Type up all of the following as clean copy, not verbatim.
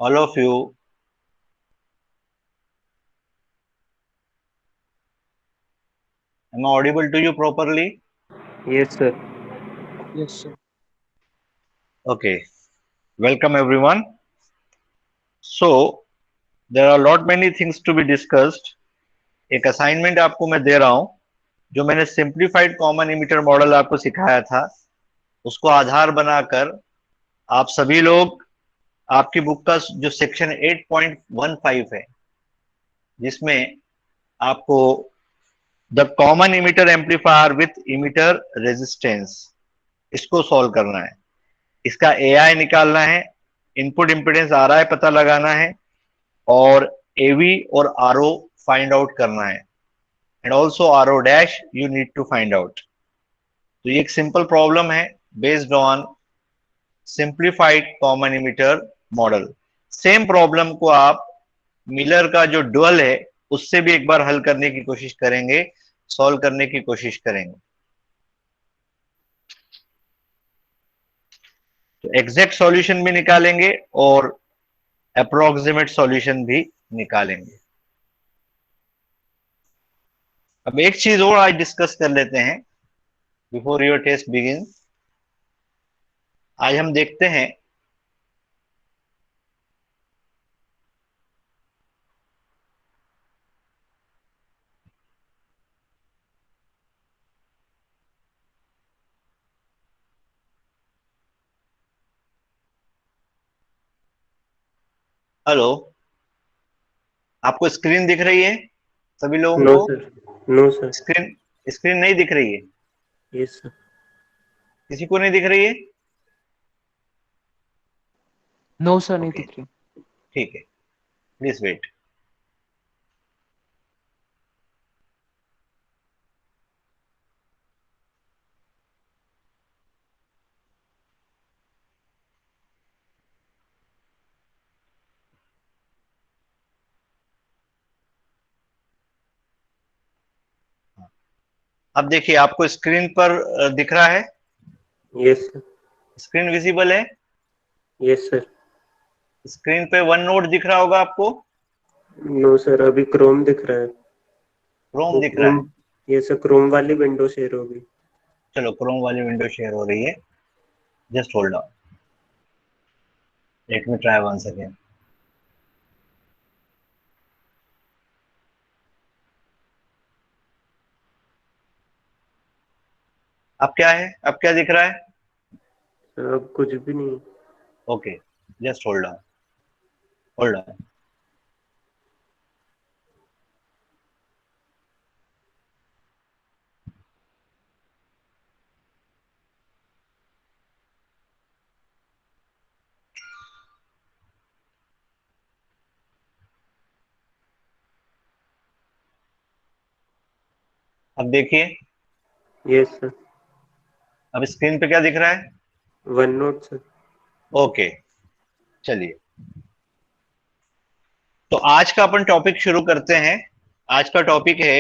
all of you. Am I audible to you properly? Yes, sir. Yes, sir. Okay. Welcome everyone. So there are lot many things to be discussed. एक assignment आपको मैं दे रहा हूं जो मैंने simplified common emitter model आपको सिखाया था उसको आधार बनाकर आप सभी लोग आपकी बुक का जो सेक्शन 8.15 है जिसमें आपको the common emitter amplifier with emitter resistance इसको सॉल्व करना है। इसका एआई निकालना है, इनपुट इंपेडेंस आ रहा है पता लगाना है और एवी और आरओ फाइंड आउट करना है and also RO dash you need to find out. तो ये एक सिंपल प्रॉब्लम है based on simplified common emitter model. Same problem को आप मिलर का जो डुअल है उससे भी एक बार हल करने की कोशिश करेंगे, सॉल्व करने की कोशिश करेंगे। तो एग्जैक्ट सॉल्यूशन भी निकालेंगे और अप्रोक्सीमेट सॉल्यूशन भी निकालेंगे। अब एक चीज और आज डिस्कस कर लेते हैं बिफोर योर टेस्ट बिगिन। आज हम देखते हैं हेलो, आपको स्क्रीन दिख रही है सभी लोगों No, को? sir. No, sir. Screen screen नहीं दिख रही है? Yes, sir. किसी को नहीं दिख रही है? नो सर, नहीं ओके, दिख रही। ठीक है, प्लीज वेट। अब देखिए आपको स्क्रीन पर दिख रहा है? Yes, sir. स्क्रीन विजिबल है? Yes, sir. स्क्रीन पे वन नोट दिख रहा होगा आपको? No, sir. अभी क्रोम दिख रहा है। क्रोम वो दिख रहा क्रोम, है? ये सर क्रोम वाली विंडो शेयर होगी। चलो क्रोम वाली विंडो शेयर हो रही है, just hold on, let me try once again. अब क्या है, अब क्या दिख रहा है? सर अब कुछ भी नहीं। Okay, just hold on, hold on. अब देखिए, Yes, sir. अब स्क्रीन पे क्या दिख रहा है? One note sir. ओके, चलिए तो आज का अपन टॉपिक शुरू करते हैं। आज का टॉपिक है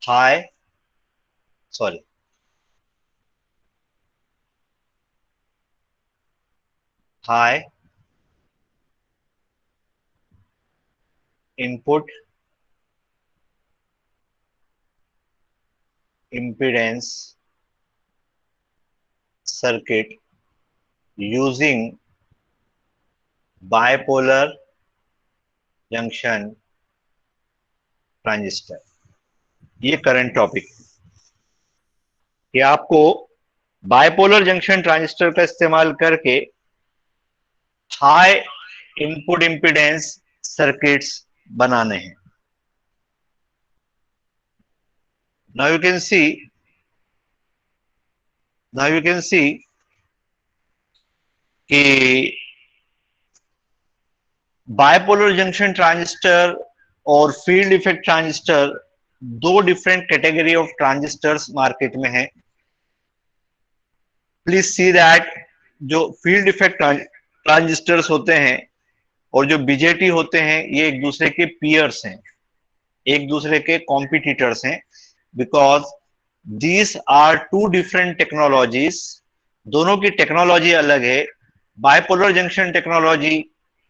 high sorry high input impedance circuit using bipolar junction transistor. ये करंट टॉपिक कि आपको बायपोलर जंक्शन ट्रांजिस्टर का इस्तेमाल करके हाई इनपुट इंपीडेंस सर्किट्स बनाने हैं। Now you can see now you can see कि बायपोलर जंक्शन ट्रांजिस्टर और फील्ड इफेक्ट ट्रांजिस्टर दो different category of transistors market में है। प्लीज सी दैट जो फील्ड इफेक्ट ट्रांजिस्टर्स होते हैं और जो बीजेटी होते हैं ये एक दूसरे के पीयर्स हैं, एक दूसरे के कॉम्पिटिटर्स हैं, because these are two different technologies दोनों की टेक्नोलॉजी अलग है। बायपोलर जंक्शन टेक्नोलॉजी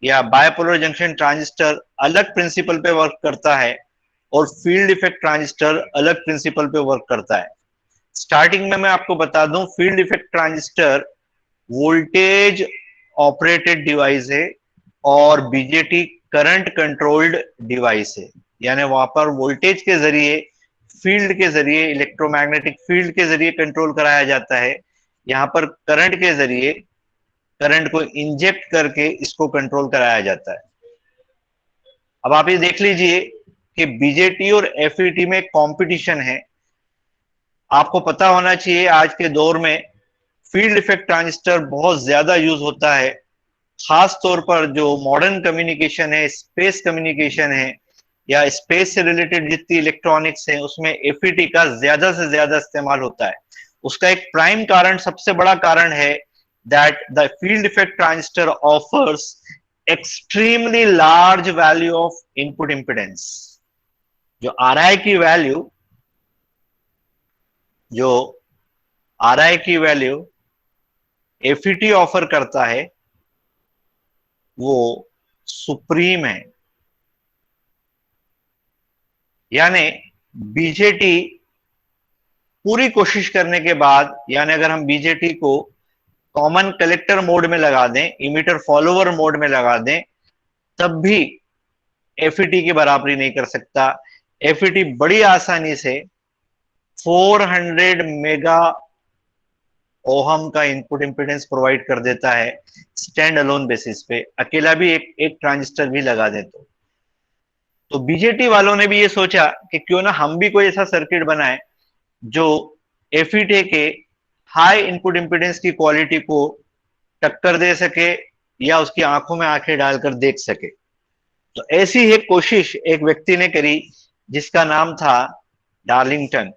या बायपोलर जंक्शन ट्रांजिस्टर अलग प्रिंसिपल पे वर्क करता है और फील्ड इफेक्ट ट्रांजिस्टर अलग प्रिंसिपल पे वर्क करता है। स्टार्टिंग में मैं आपको बता दूं, field effect transistor voltage operated device है और बीजेटी करंट कंट्रोल्ड डिवाइस है। यानी वहां पर वोल्टेज के जरिए, फील्ड के जरिए, इलेक्ट्रोमैग्नेटिक फील्ड के जरिए कंट्रोल कराया जाता है। यहाँ पर करंट के जरिए, करंट को इंजेक्ट करके इसको कंट्रोल कराया जाता है। अब आप ये देख लीजिए कि बीजेटी और एफईटी में कंपटीशन है। आपको पता होना चाहिए आज के दौर में फील्ड इफेक्ट ट्रांजिस्टर बहुत ज्यादा यूज होता है, खास तौर पर जो मॉडर्न कम्युनिकेशन है, स्पेस कम्युनिकेशन है या स्पेस से रिलेटेड जितनी इलेक्ट्रॉनिक्स है उसमें एफईटी का ज्यादा से ज्यादा इस्तेमाल होता है। उसका एक प्राइम कारण, सबसे बड़ा कारण है that the field effect transistor offers extremely large value of input impedance. जो आरआई की वैल्यू, जो आरआई की वैल्यू एफईटी ऑफर करता है वो सुप्रीम है। यानी बीजेटी पूरी कोशिश करने के बाद, यानी अगर हम बीजेटी को कॉमन कलेक्टर मोड में लगा दें, इमिटर फॉलोवर मोड में लगा दें, तब भी एफईटी की बराबरी नहीं कर सकता। एफईटी बड़ी आसानी से 400 मेगा ओहम का इनपुट इंपीडेंस प्रोवाइड कर देता है स्टैंड अलोन बेसिस पे, अकेला भी एक ट्रांजिस्टर भी लगा दे तो बीजेटी वालों ने भी ये सोचा कि क्यों ना हम भी कोई ऐसा सर्किट बनाए जो एफईटी के हाई इनपुट इंपीडेंस की क्वालिटी को टक्कर दे सके या उसकी आंखों में आंखें डालकर देख सके। तो ऐसी एक कोशिश एक व्यक्ति ने करी जिसका नाम था डार्लिंगटन।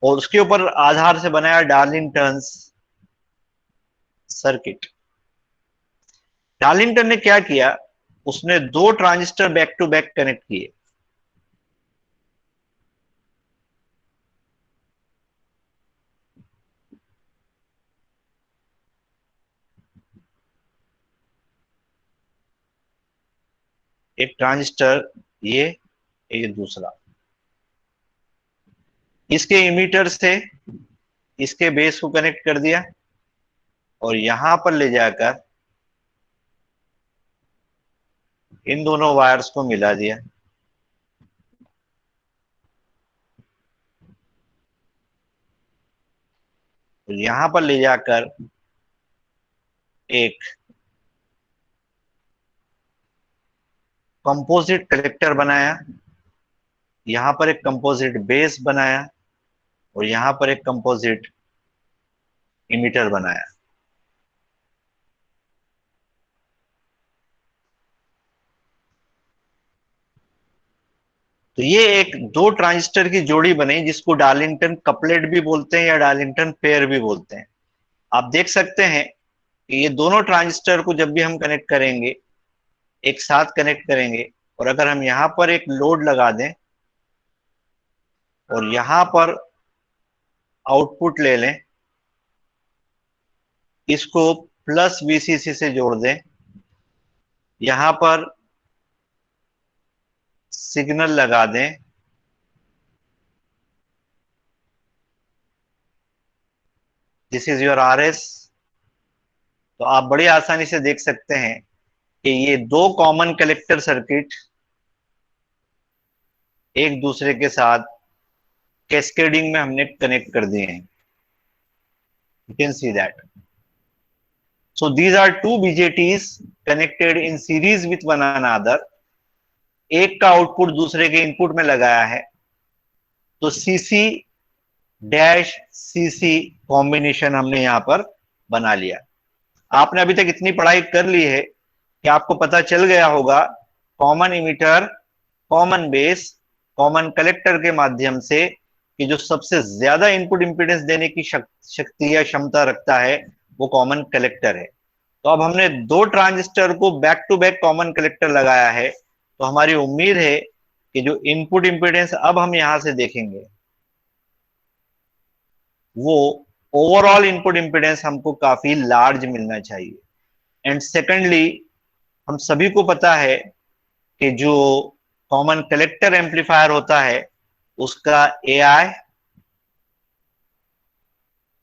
और उसके ऊपर आधार से बनाया डार्लिंगटन्स सर्किट। डार्लिंगटन ने क्या किया, उसने दो transistor back to back connect किए। एक ट्रांजिस्टर ये दूसरा, इसके इमीटर से इसके बेस को कनेक्ट कर दिया और यहां पर ले जाकर इन दोनों वायर्स को मिला दिया। तो यहां पर ले जाकर एक कंपोजिट कलेक्टर बनाया, यहां पर एक कंपोजिट बेस बनाया और यहां पर एक कंपोजिट इमीटर बनाया। तो ये एक दो ट्रांजिस्टर की जोड़ी बनी जिसको डार्लिंगटन कपलेट भी बोलते हैं या डार्लिंगटन पेयर भी बोलते हैं। आप देख सकते हैं कि ये दोनों ट्रांजिस्टर को जब भी हम कनेक्ट करेंगे, एक साथ कनेक्ट करेंगे, और अगर हम यहां पर एक लोड लगा दें और यहां पर आउटपुट ले लें, इसको प्लस वीसीसी से जोड़ दें, यहां पर सिग्नल लगा दें, दिस इज योर आरएस, तो आप बड़ी आसानी से देख सकते हैं कि ये दो कॉमन कलेक्टर सर्किट एक दूसरे के साथ कैस्केडिंग में हमने कनेक्ट कर दिए हैं। You can see that. So these are two BJTs connected in series with one another. एक का आउटपुट दूसरे के इनपुट में लगाया है, तो CC डैश CC कॉम्बिनेशन हमने यहां पर बना लिया। आपने अभी तक इतनी पढ़ाई कर ली है कि आपको पता चल गया होगा common emitter, common base, common collector के माध्यम से कि जो सबसे ज्यादा इनपुट इंपीडेंस देने की शक्ति या क्षमता रखता है वो कॉमन कलेक्टर है। तो अब हमने दो ट्रांजिस्टर को back to back common collector लगाया है तो हमारी उम्मीद है कि जो इनपुट इंपीडेंस अब हम यहां से देखेंगे वो ओवरऑल इनपुट इंपीडेंस हमको काफी लार्ज मिलना चाहिए। एंड सेकेंडली, हम सभी को पता है कि जो कॉमन कलेक्टर एम्पलीफायर होता है उसका एआई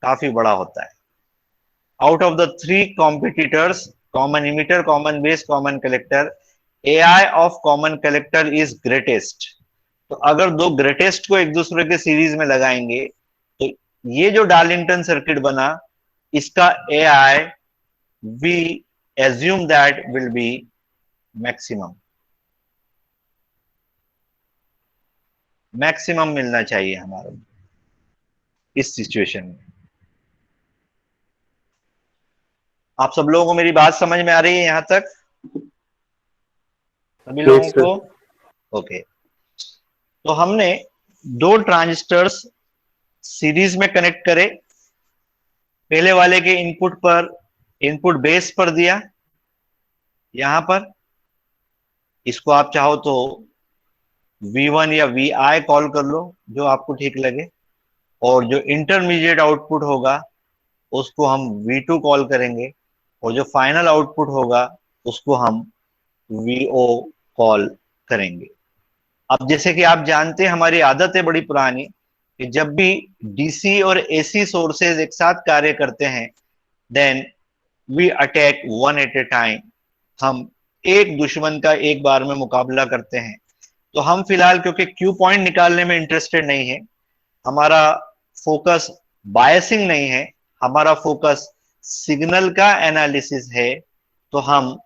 काफी बड़ा होता है। Out of the three competitors, common emitter, common base, common collector, AI of common collector is greatest. तो अगर दो ग्रेटेस्ट को एक दूसरे के सीरीज में लगाएंगे तो ये जो डार्लिंगटन सर्किट बना, इसका AI we assume that will be maximum, maximum मिलना चाहिए हमारा इस सिचुएशन में। आप सब लोगों को मेरी बात समझ में आ रही है यहां तक, सभी लोगों Yes, sir. को? ओके। तो हमने दो ट्रांजिस्टर्स सीरीज में कनेक्ट करे। पहले वाले के इनपुट पर, इनपुट बेस पर दिया यहां पर, इसको आप चाहो तो V1 या VI कॉल कर लो, जो आपको ठीक लगे। और जो इंटरमीडिएट आउटपुट होगा उसको हम V2 कॉल करेंगे, और जो फाइनल आउटपुट होगा उसको हम VO कॉल करेंगे। अब जैसे कि आप जानते हैं, हमारी आदत है बड़ी पुरानी कि जब भी डीसी और एसी सोर्सेज एक साथ कार्य करते हैं, then we attack one at a time. हम एक दुश्मन का एक बार में मुकाबला करते हैं। तो हम फिलहाल क्योंकि क्यू पॉइंट निकालने में इंटरेस्टेड नहीं है, हमारा फोकस बायसिंग नहीं है, हमारा फोकस सिग्नल का एनालिसिस है, तो हम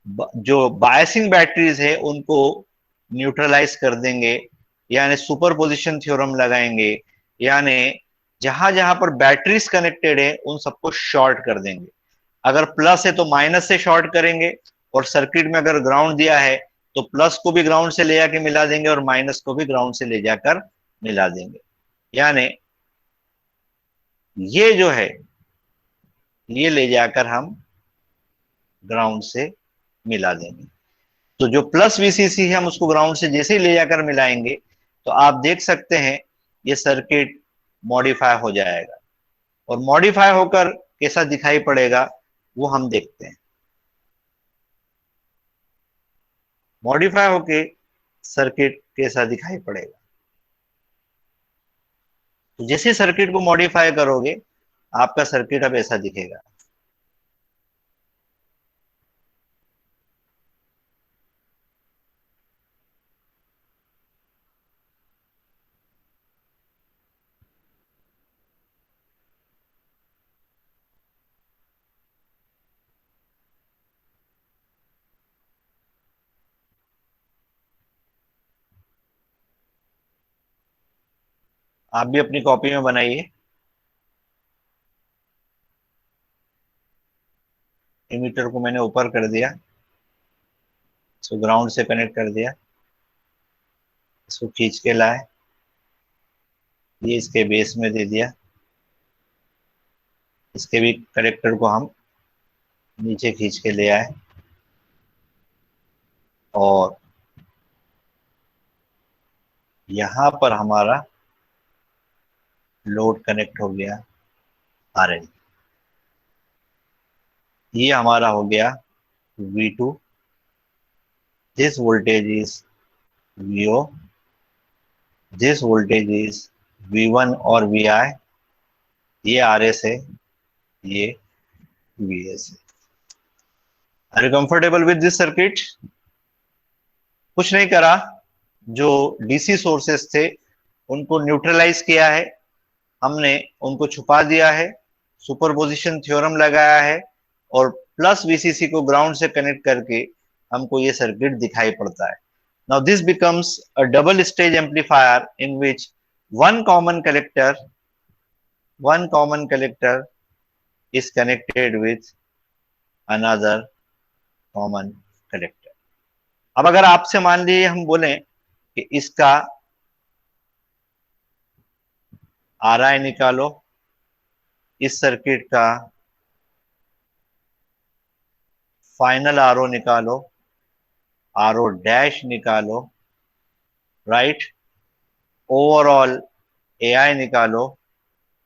जो बायसिंग बैटरीज है उनको न्यूट्रलाइज कर देंगे, यानी सुपरपोजिशन थ्योरम लगाएंगे, यानी जहां जहां पर बैटरीज कनेक्टेड है उन सबको शॉर्ट कर देंगे। अगर प्लस है तो माइनस से शॉर्ट करेंगे, और सर्किट में अगर ग्राउंड दिया है तो प्लस को भी ग्राउंड से ले जाकर मिला देंगे और माइनस को भी ग्राउंड से ले जाकर मिला देंगे। यानी ये जो है ये ले जाकर हम ग्राउंड से मिला देंगे। तो जो प्लस वीसीसी है हम उसको ग्राउंड से जैसे ही ले जाकर मिलाएंगे तो आप देख सकते हैं ये सर्किट मॉडिफाई हो जाएगा। और मॉडिफाई होकर कैसा दिखाई पड़ेगा वो हम देखते हैं। मॉडिफाई होके सर्किट कैसा दिखाई पड़ेगा, तो जैसे सर्किट को मॉडिफाई करोगे आपका सर्किट अब ऐसा दिखेगा। आप भी अपनी कॉपी में बनाइए। इमीटर को मैंने ऊपर कर दिया, इसको ग्राउंड से कनेक्ट कर दिया, इसको खींच के लाए, ये इसके बेस में दे दिया, इसके भी कनेक्टर को हम नीचे खींच के ले आए, और यहां पर हमारा लोड कनेक्ट हो गया RL। ये हमारा हो गया V2, this voltage is VO, this voltage is V1 और VI, ये RS है, ये VS है। Are you comfortable with this circuit? कुछ नहीं करा, जो डीसी सोर्सेस थे उनको न्यूट्रलाइज किया है हमने, उनको छुपा दिया है, सुपरपोजिशन थ्योरम लगाया है, और प्लस वीसीसी को ग्राउंड से कनेक्ट करके हमको ये सर्किट दिखाई पड़ता है। Now this becomes a double stage amplifier in which one common collector is connected with another common collector। अब अगर आपसे मान लीजिए हम बोलें कि इसका RI निकालो, इस सर्किट का फाइनल RO निकालो, RO डैश निकालो, राइट, ओवरऑल AI निकालो,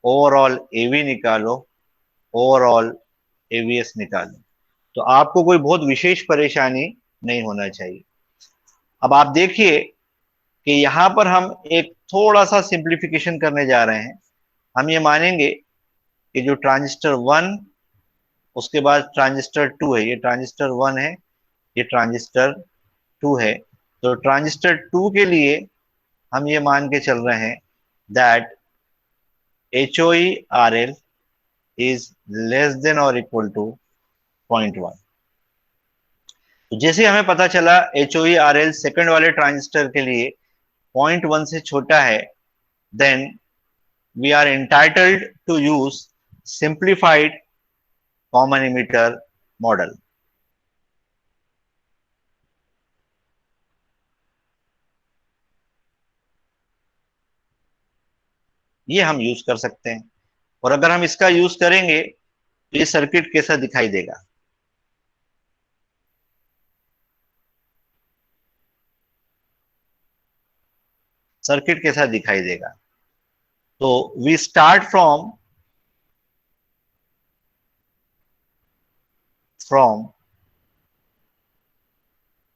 ओवरऑल AV निकालो, ओवरऑल AVS निकालो। तो आपको कोई बहुत विशेष परेशानी नहीं होना चाहिए। अब आप देखिए कि यहां पर हम एक थोड़ा सा सिंप्लीफिकेशन करने जा रहे हैं। हम ये मानेंगे कि जो ट्रांजिस्टर 1, उसके बाद ट्रांजिस्टर 2 है, ये ट्रांजिस्टर 1 है, ये ट्रांजिस्टर 2 है। तो ट्रांजिस्टर 2 के लिए हम ये मान के चल रहे हैं that HOE-RL is less than or equal to 0.1। तो जैसे हमें पता चला HOE-RL सेकंड वाले ट्रांजिस्टर के लिए 0.1 से छोटा है, then we are entitled to use simplified common emitter model। ये हम यूज कर सकते हैं, और अगर हम इसका यूज करेंगे तो ये सर्किट कैसा दिखाई देगा। सर्किट कैसा दिखाई देगा। तो we start from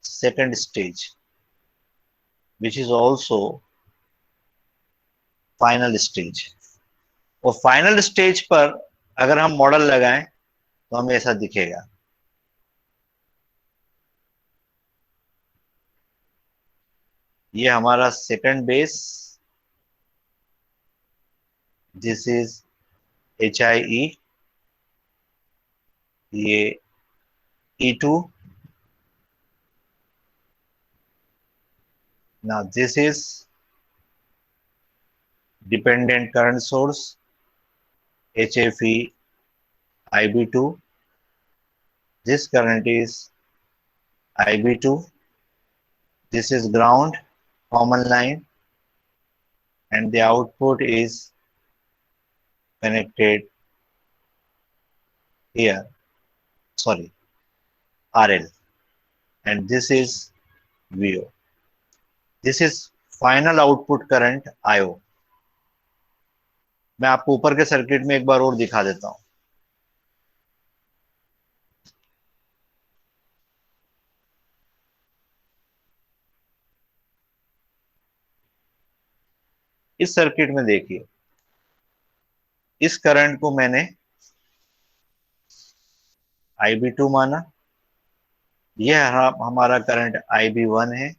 second stage which is also final stage. और फाइनल स्टेज पर अगर हम मॉडल लगाएं तो हमें ऐसा दिखेगा। ये हमारा second base, this is HIE, ये E2, now this is dependent current source HFE IB2, this current is IB2, this is ground common line, and the output is connected here, sorry, RL, and this is VO, this is final output current IO। मैं आपको ऊपर के circuit में एक बार और दिखा देता हूं। इस सर्किट में देखिए, इस करंट को मैंने IB2 माना, यह हमारा करंट IB1 है,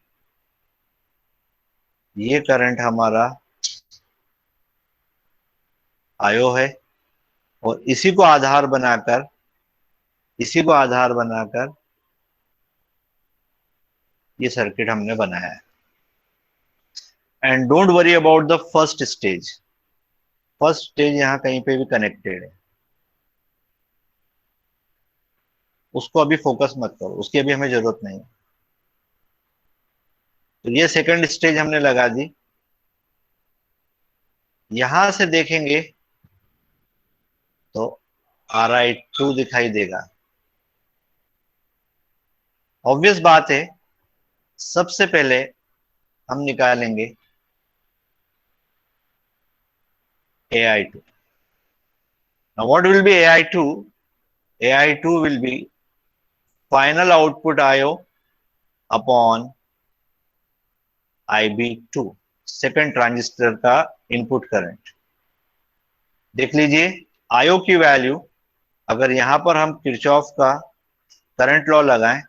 ये करंट हमारा IO है, और इसी को आधार बनाकर ये सर्किट हमने बनाया है। And don't worry about the first stage, first stage यहां कहीं पे भी कनेक्टेड है, उसको अभी फोकस मत करो, उसकी अभी हमें जरूरत नहीं। तो ये सेकंड स्टेज हमने लगा दी। यहां से देखेंगे तो RI2 दिखाई देगा। ऑब्वियस बात है, सबसे पहले हम निकालेंगे AI2। Now what will be AI2? AI2 will be final output IO upon IB2, second transistor का इनपुट करंट। देख लीजिए, IO की वैल्यू अगर यहां पर हम किरचॉफ का करंट लॉ लगाएं,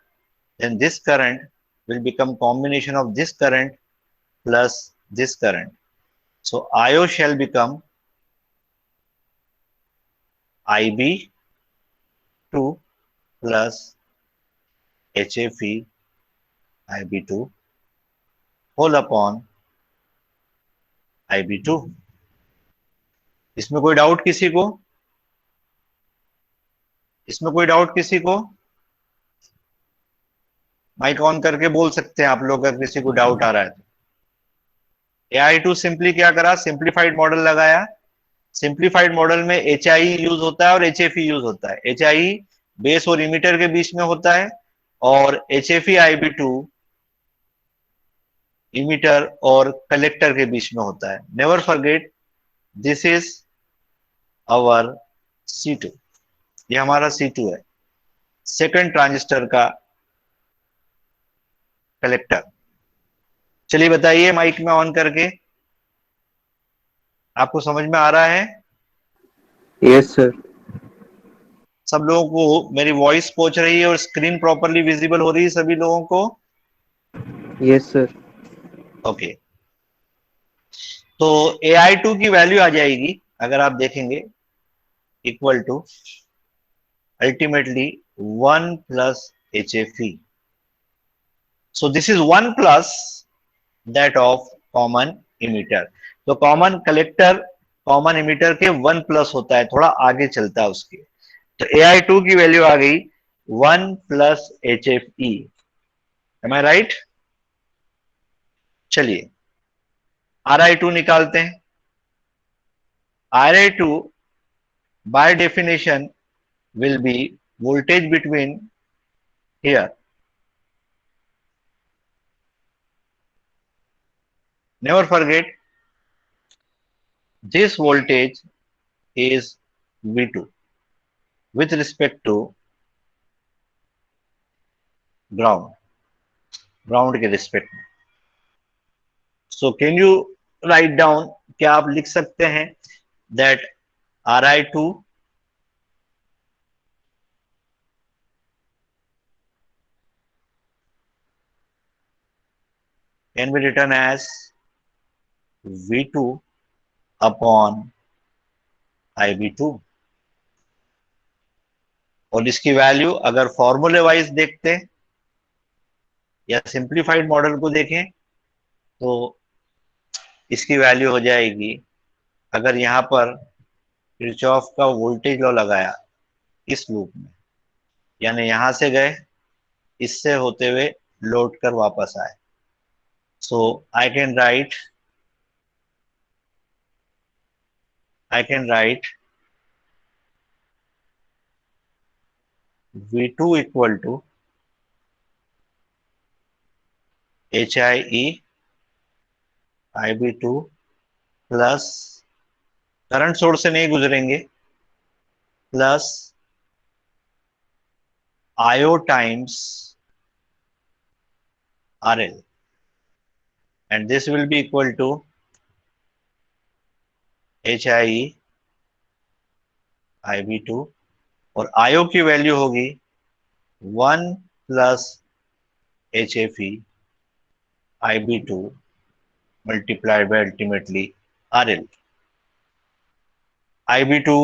then this current will become combination of this current plus this current. So IO shall become IB2 plus HFE IB2 whole upon IB2। इसमें कोई डाउट किसी को? इसमें कोई डाउट किसी को? माइक ऑन करके बोल सकते हैं आप लोग अगर किसी को डाउट आ रहा है तो। AI2 सिंपली क्या करा, सिंप्लीफाइड मॉडल लगाया। सिंप्लीफाइड मॉडल में HIE यूज होता है और HFE यूज होता है। HIE बेस और इमीटर के बीच में होता है, और HFE IB2 इमीटर और कलेक्टर के बीच में होता है। Never forget, this is our C2, ये हमारा C2 है, सेकंड ट्रांजिस्टर का कलेक्टर। चलिए बताइए माइक में ऑन करके, आपको समझ में आ रहा है? Yes sir. सब लोगों को मेरी वॉइस पहुंच रही है और स्क्रीन प्रॉपरली विजिबल हो रही है सभी लोगों को? Yes sir. ओके, तो AI2 की वैल्यू आ जाएगी, अगर आप देखेंगे, equal to ultimately 1 plus HFE। So this is 1 plus that of common emitter. तो कॉमन कलेक्टर कॉमन इमीटर के 1 प्लस होता है, थोड़ा आगे चलता है उसके। तो AI2 की वैल्यू आ गई 1 प्लस HFE। एम आई राइट? चलिए RI2 निकालते हैं। RI2 by definition will be voltage between here, never forget, this voltage is V2 with respect to ground के रिस्पेक्ट में। So can you write down, क्या आप लिख सकते हैं that RI2 can be written as V2 upon IB2, और इसकी value अगर फॉर्मूले वाइज देखते या सिंप्लीफाइड मॉडल को देखें तो इसकी वैल्यू हो जाएगी, अगर यहां पर किरचॉफ का वोल्टेज लॉ लगाया इस लूप में, यानी यहां से गए, इससे होते हुए लौट कर वापस आए, so I can write V2 equal to HIE IB2 plus, current source से नहीं गुजरेंगे, plus IO times RL, and this will be equal to HIE IB2, और IO की वैल्यू होगी 1 plus HFE IB2 multiplied by ultimately RL। IB2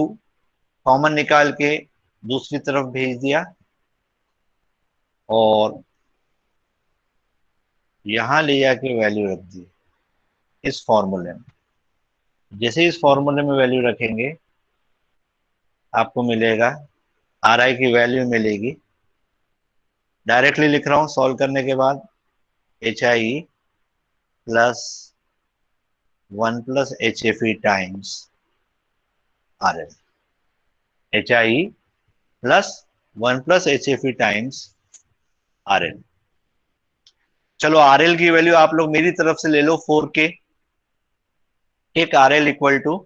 common निकाल के दूसरी तरफ भेज दिया और यहां ले जाके वैल्यू रख दी इस फॉर्मूले में। जैसे इस फॉर्मूले में वैल्यू रखेंगे आपको मिलेगा, RI की वैल्यू मिलेगी, डायरेक्टली लिख रहा हूं सॉल्व करने के बाद, HIE plus 1 plus HFE times RL, HIE plus 1 plus HFE times RL। चलो RL की वैल्यू आप लोग मेरी तरफ से ले लो 4K, take RL equal to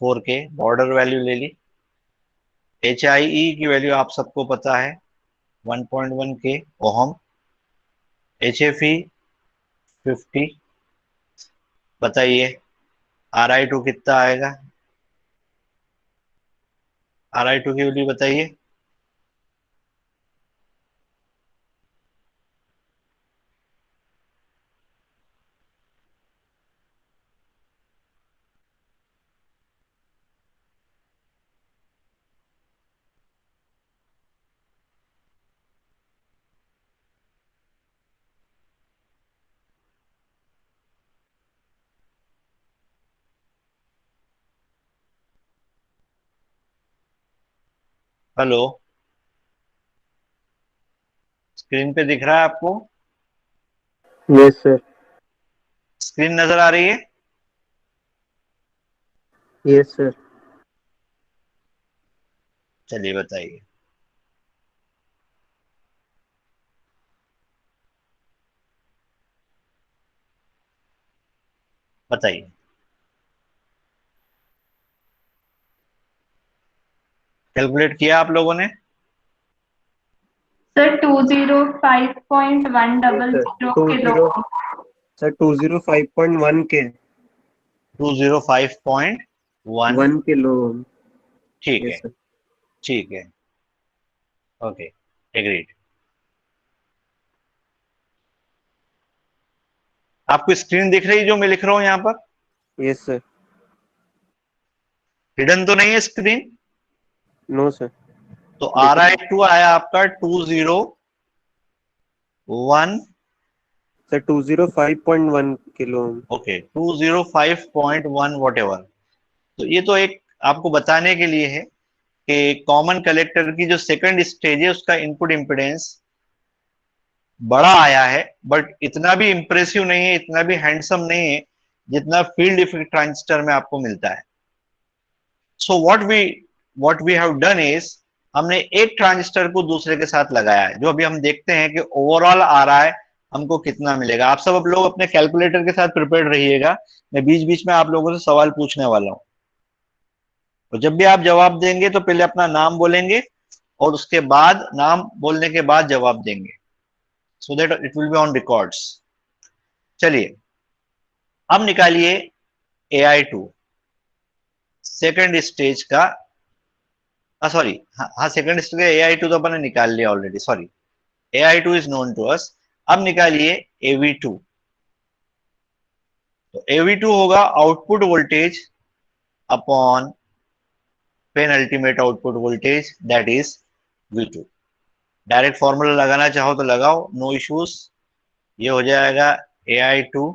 4K, border value ले ली। HIE की वैल्यू आप सबको पता है 1.1 K ओहम, HFE 50, बताइए RI2 कितना आएगा? RI2 की वैल्यू बताइए। हेलो, स्क्रीन पे दिख रहा है आपको? Yes sir. स्क्रीन नजर आ रही है? Yes sir. चलिए बताइए। बताइए। कैलकुलेट किया आप लोगों ने? Sir 205.1 yes double sir. Zero two kilo. Zero sir 205.1 के 205.1। 1 किलो। ठीक है। Yes sir. ठीक है। Okay, agreed. आपको स्क्रीन दिख रही है जो मैं लिख रहा हूं यहाँ पर? Yes sir. हिडन तो नहीं है स्क्रीन? No sir. तो दिख रहा है Ri2 आया आपका 201। Sir 205.1 kilo. Okay, 205.1 what ever. तो ये तो एक आपको बताने के लिए है कि कॉमन कलेक्टर की जो सेकंड स्टेज है उसका इनपुट इम्पिडेंस बड़ा आया है, बट इतना भी इंप्रेसिव नहीं है, इतना भी हैंडसम नहीं है जितना फील्ड इफेक्ट ट्रांजिस्टर में आपको मिलता है। So what we have done is, हमने एक ट्रांजिस्टर को दूसरे के साथ लगाया है, जो अभी हम देखते हैं कि ओवरऑल आ रहा है हमको कितना मिलेगा। आप सब लोग अपने कैलकुलेटर के साथ प्रिपेयर रहिएगा, मैं बीच बीच में आप लोगों से सवाल पूछने वाला हूं। तो जब भी आप जवाब देंगे तो पहले अपना नाम बोलेंगे और उसके बाद नाम बोलने के बाद जवाब देंगे, so that it will be on records. चलिए, अब निकालिए AI2 सेकेंड स्टेज का। सॉरी, हाँ सेकंड स्टेज का AI2 तो अपन ने निकाल लिया already, sorry. AI2 is known to us. अब निकालिए AV2। तो AV2 होगा output voltage upon penultimate output voltage, that is V2। Direct formula लगाना चाहो तो लगाओ, नो इश्यूज। ये हो जाएगा AI2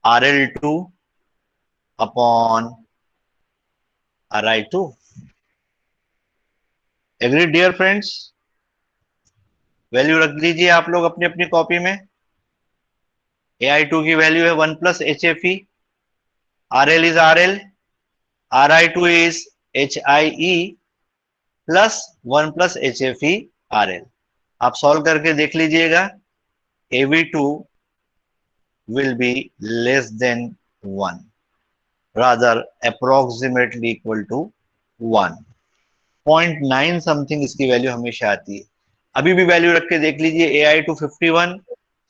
RL2 upon RI2। Agree dear friends? Value रख लीजिए आप लोग अपनी अपनी कॉपी में। AI2 की वैल्यू है 1 plus HFE, RL is RL, RI2 is HIE plus 1 plus HFE RL। आप सॉल्व करके देख लीजिएगा, AV2 will be less than 1, rather approximately equal to 1। 0.9 something इसकी वैल्यू हमेशा आती है। अभी भी वैल्यू रख के देख लीजिए, AI2 51,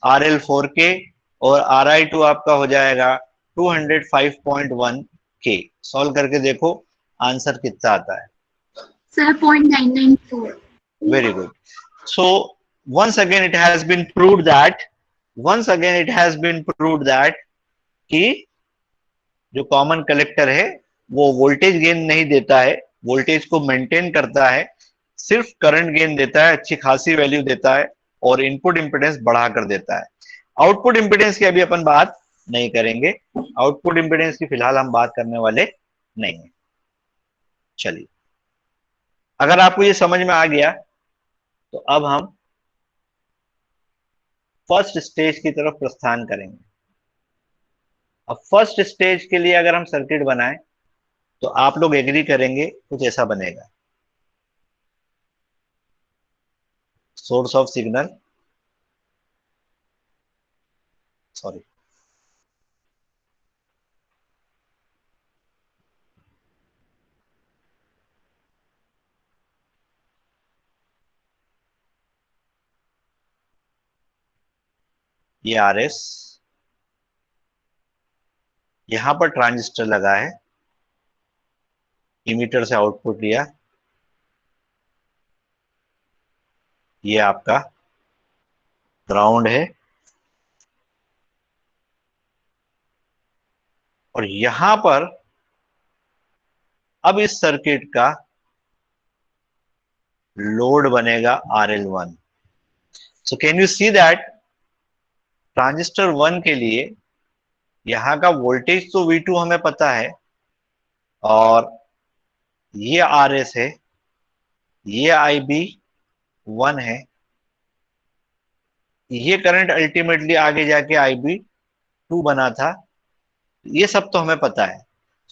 RL 4K और RI2 आपका हो जाएगा 205.1 K। सॉल्व करके देखो आंसर कितना आता है। Sir 0.994। Very good. So once again it has been proved that, once again it has been proved that कि जो कॉमन कलेक्टर है वो वोल्टेज गेन नहीं देता है, वोल्टेज को मेंटेन करता है, सिर्फ करंट गेन देता है, अच्छी खासी वैल्यू देता है और इनपुट इंपिडेंस बढ़ा कर देता है। आउटपुट इंपिडेंस की अभी अपन बात नहीं करेंगे, आउटपुट इंपिडेंस की फिलहाल हम बात करने वाले नहीं है। चलिए, अगर आपको ये समझ में आ गया तो अब हम फर्स्ट स्टेज की तरफ प्रस्थान करेंगे। अब फर्स्ट स्टेज के लिए अगर हम सर्किट बनाएं तो आप लोग एग्री करेंगे कुछ ऐसा बनेगा। सोर्स ऑफ सिग्नल, सॉरी, ये RS, यहां पर ट्रांजिस्टर लगा है, इमीटर से आउटपुट लिया, ये आपका ग्राउंड है और यहां पर अब इस सर्किट का लोड बनेगा RL1। So can you see that transistor 1 के लिए यहां का वोल्टेज तो V2 हमें पता है और ये RS है, ये IB1 है, ये करंट अल्टीमेटली आगे जाके IB2 बना था, ये सब तो हमें पता है।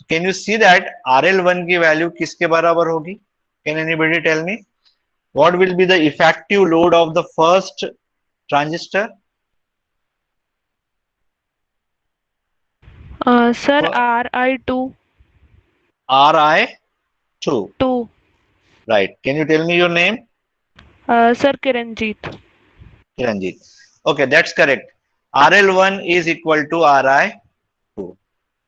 Can you see that RL1 की वैल्यू किसके बराबर होगी? Can anybody tell me what will be the effective load of the first transistor? Sir, RI2. Ri2. 2. Right. Can you tell me your name? Sir, Kiranjit. Kiranjit. Okay, that's correct. RL1 is equal to Ri2.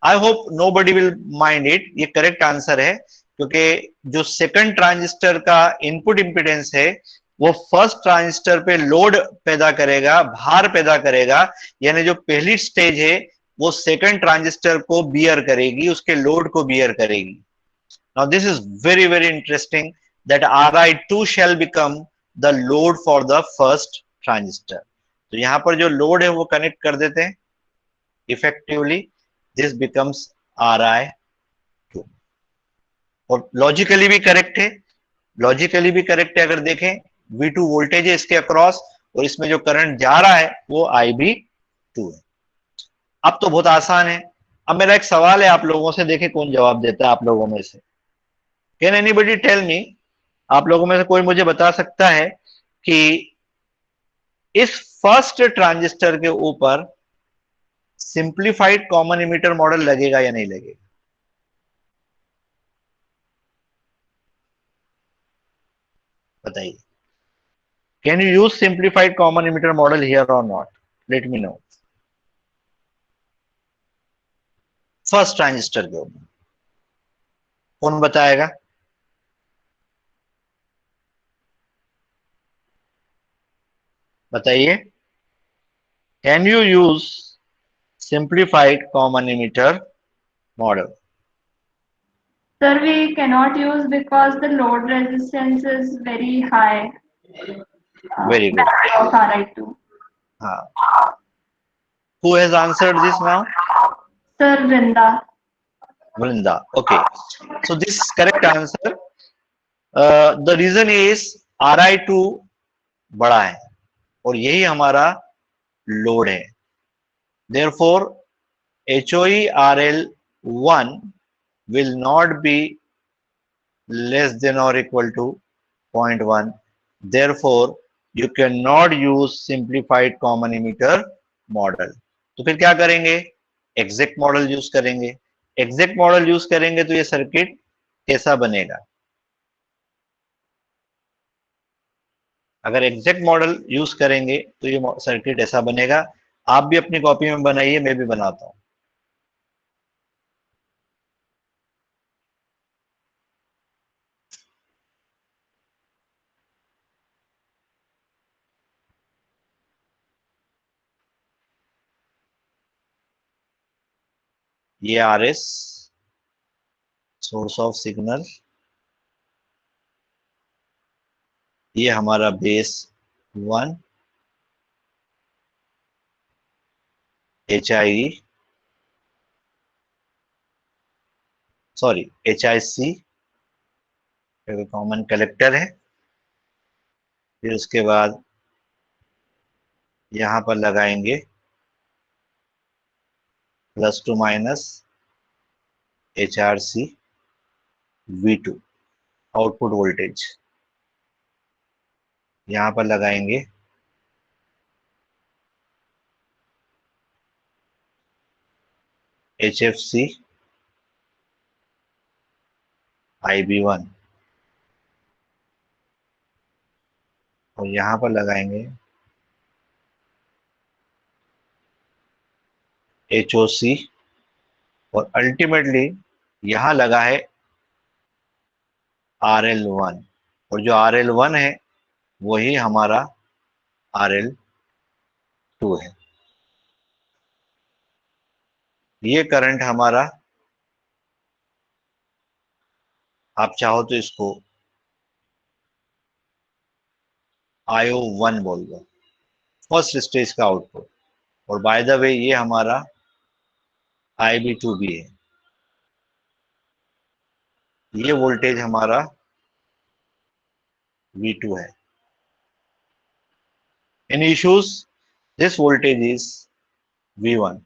I hope nobody will mind it, ये correct answer है, क्योंकि जो second transistor का input impedance है वो first transistor पे load पैदा करेगा, भार पैदा करेगा, यानी जो पहली स्टेज है वो सेकंड ट्रांजिस्टर को बियर करेगी, उसके लोड को बियर करेगी. Now this is very very interesting that Ri2 shall become the load for the first transistor. तो यहां पर जो लोड है वो कनेक्ट कर देते हैं इफेक्टिवली. This becomes Ri2. और लॉजिकली भी करेक्ट है, लॉजिकली भी करेक्ट है. अगर देखें V2 वोल्टेज है इसके अक्रॉस और इसमें जो करंट जा रहा है वो IB2 है. अब तो बहुत आसान है. अब मेरा एक सवाल है आप लोगों से, देखें कौन जवाब देता है आप लोगों में से. कैन एनीबडी टेल मी, आप लोगों में से कोई मुझे बता सकता है कि इस फर्स्ट ट्रांजिस्टर के ऊपर सिंप्लीफाइड कॉमन इमीटर मॉडल लगेगा या नहीं लगेगा? बताइए. Can you use simplified common emitter model here or not? Let me know. First transistor के ऊपर कौन बताएगा? बताइए. Can you use simplified common emitter model? Sir, we cannot use because the load resistance is very high. Very good. Of Ri2. Who has answered this now? Sir, Vrinda. Vrinda. Okay. So this is correct answer. The reason is Ri2 बड़ा है और यही हमारा load है. Therefore, HOE RL1 will not be less than or equal to 0.1. Therefore, you cannot use simplified common emitter model. तो फिर क्या करेंगे? एग्जैक्ट मॉडल यूज करेंगे. एग्जैक्ट मॉडल यूज करेंगे तो ये सर्किट कैसा बनेगा? अगर एग्जैक्ट मॉडल यूज करेंगे तो ये सर्किट ऐसा बनेगा. आप भी अपनी कॉपी में बनाइए, मैं भी बनाता हूं. ये RS सोर्स ऑफ सिग्नल, ये हमारा base 1, HIE sorry HIC common collector है. फिर उसके बाद यहां पर लगाएंगे plus two minus HRC V2 output voltage. यहां पर लगाएंगे HFC IB1 और यहां पर लगाएंगे HOC और अल्टीमेटली यहां लगा है RL1 और जो RL1 है वही हमारा RL2 है. ये करंट हमारा, आप चाहो तो इसको IO1 बोल दो, फर्स्ट स्टेज का आउटपुट. और बाय द वे ये हमारा IB2 भी है. ये वोल्टेज हमारा V2 है. In issues this voltage is V1.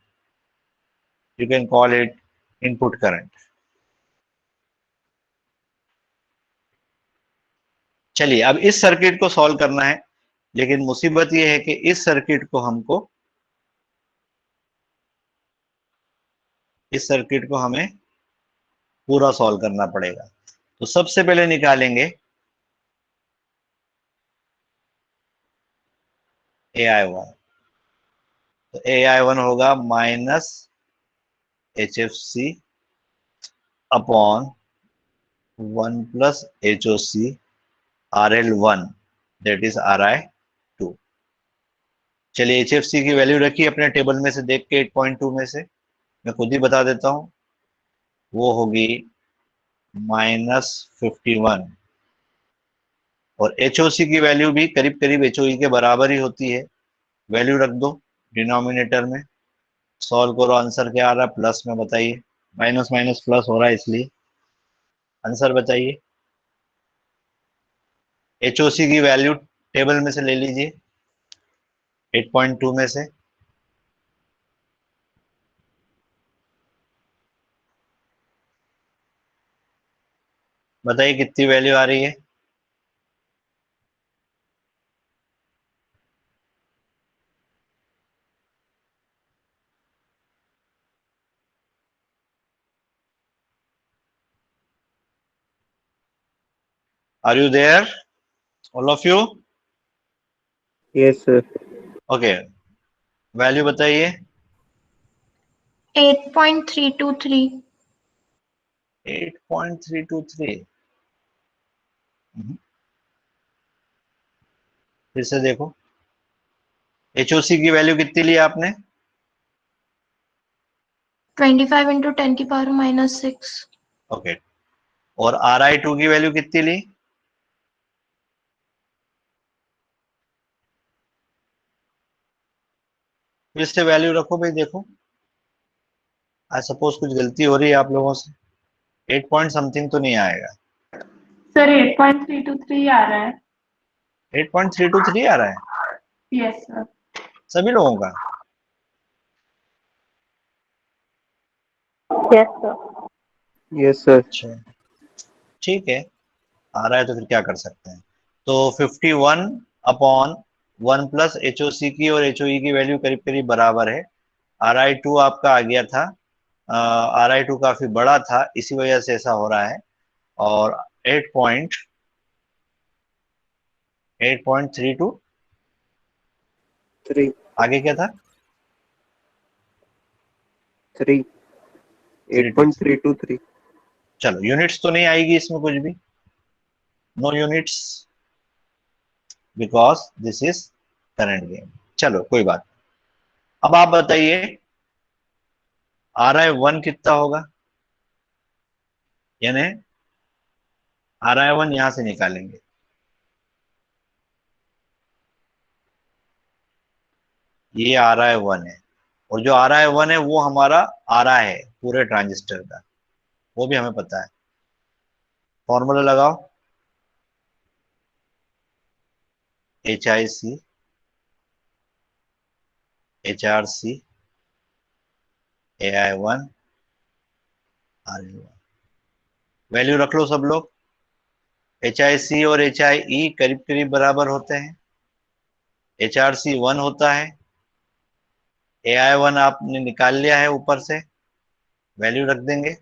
You can call it input current. चलिए अब इस सर्किट को सॉल्व करना है, लेकिन मुसीबत ये है कि इस सर्किट को हमें पूरा सॉल्व करना पड़ेगा। तो सबसे पहले निकालेंगे AI1। तो AI1 होगा minus HFC upon 1 plus HOC RL1 that is RI2। चलिए HFC की वैल्यू रखी अपने टेबल में से देख के 8.2 में से, मैं खुद ही बता देता हूं, वो होगी -51। और HOC की वैल्यू भी करीब करीब HOE के बराबर ही होती है, वैल्यू रख दो डिनोमिनेटर में। सॉल्व करो, आंसर क्या आ रहा है प्लस में, बताइए। माइनस माइनस प्लस हो रहा है इसलिए। आंसर बताइए। HOC की वैल्यू टेबल में से ले लीजिए 8.2 में से। बताइए कितनी वैल्यू आ रही है। Are you there all of you? Yes sir. Okay, value बताइए। 8.323। 8.323। फिर से देखो, HOC की वैल्यू कितनी ली आपने? 25 into 10 की पावर -6। ओके, और RI2 की वैल्यू कितनी ली? फिर से वैल्यू रखो भाई, देखो आई सपोज कुछ गलती हो रही है आप लोगों से। 8 पॉइंट समथिंग तो नहीं आएगा। सर 8.323 आ रहा है। 8.323 आ रहा है यस सर। सभी लोगों का? Yes sir. Yes sir. अच्छा, ठीक है, आ रहा है तो फिर क्या कर सकते हैं। तो 51 अपॉन 1 प्लस HOC की और HOE की वैल्यू करीब करीब बराबर है। RI2 आपका आ गया था, RI2 काफी बड़ा था, इसी वजह से ऐसा हो रहा है। और 8.32 3 आगे क्या था? 3 323। 8.323। चलो, यूनिट्स तो नहीं आएगी इसमें कुछ भी, no units, because this is current gain. चलो कोई बात। अब आप बताइए RI1 कितना होगा, यानी RI1 यहां से निकालेंगे। ये RI1 है, और जो RI1 है वो हमारा RI है पूरे ट्रांजिस्टर का, वो भी हमें पता है। फॉर्मूला लगाओ, HIC HRC AI1 RL1। Value रख लो सब लोग। HIC और HIE करीब करीब बराबर होते हैं। HRC 1 होता है, AI1 आपने निकाल लिया है ऊपर से, वैल्यू रख देंगे।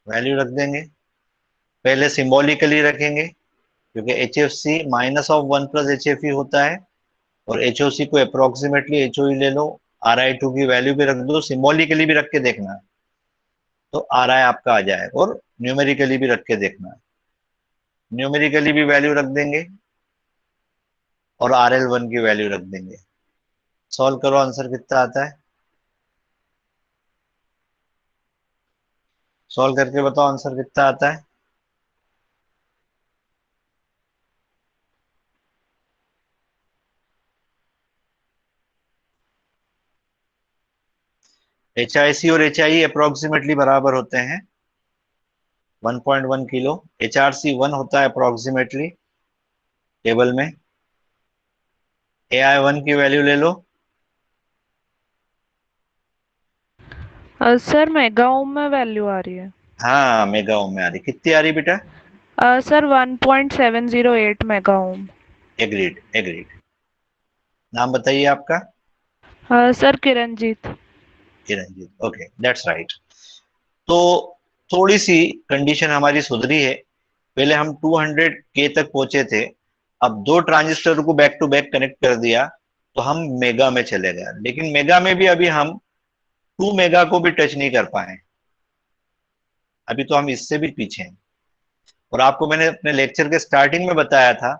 वैल्यू रख देंगे, पहले सिंबॉलिकली रखेंगे क्योंकि HFC minus of 1 plus HFE होता है, और HOC को अप्रोक्सीमेटली HOE ले लो। RI2 की वैल्यू भी रख दो, सिंबॉलिकली भी रख के देखना, तो RI आपका आ जाए, और न्यूमेरिकली भी रख के देखना। न्यूमेरिकली भी वैल्यू रख देंगे और RL1 की वैल्यू रख देंगे। सॉल्व करो, आंसर कितना आता है, सॉल्व करके बताओ आंसर कितना आता है। HIC और HIE अप्रोक्सीमेटली बराबर होते हैं, 1.1 किलो। HRC 1 होता है अप्रोक्सीमेटली टेबल में। AI1 की वैल्यू ले लो। सर मेगाओम में वैल्यू आ रही है। हाँ, मेगा ओम में आ रही, कितनी आ रही बेटा? Sir 1.708 mega ohm. Agreed agreed. नाम बताइए आपका? Sir Kiranjeet. Kiranjeet, okay that's right. तो थोड़ी सी कंडीशन हमारी सुधरी है। पहले हम 200 के तक पहुंचे थे, अब दो ट्रांजिस्टर को बैक टू बैक कनेक्ट कर दिया तो हम मेगा में चले गए, लेकिन मेगा में भी अभी हम 2 मेगा को भी टच नहीं कर पाए, अभी तो हम इससे भी पीछे हैं। और आपको मैंने अपने लेक्चर के स्टार्टिंग में बताया था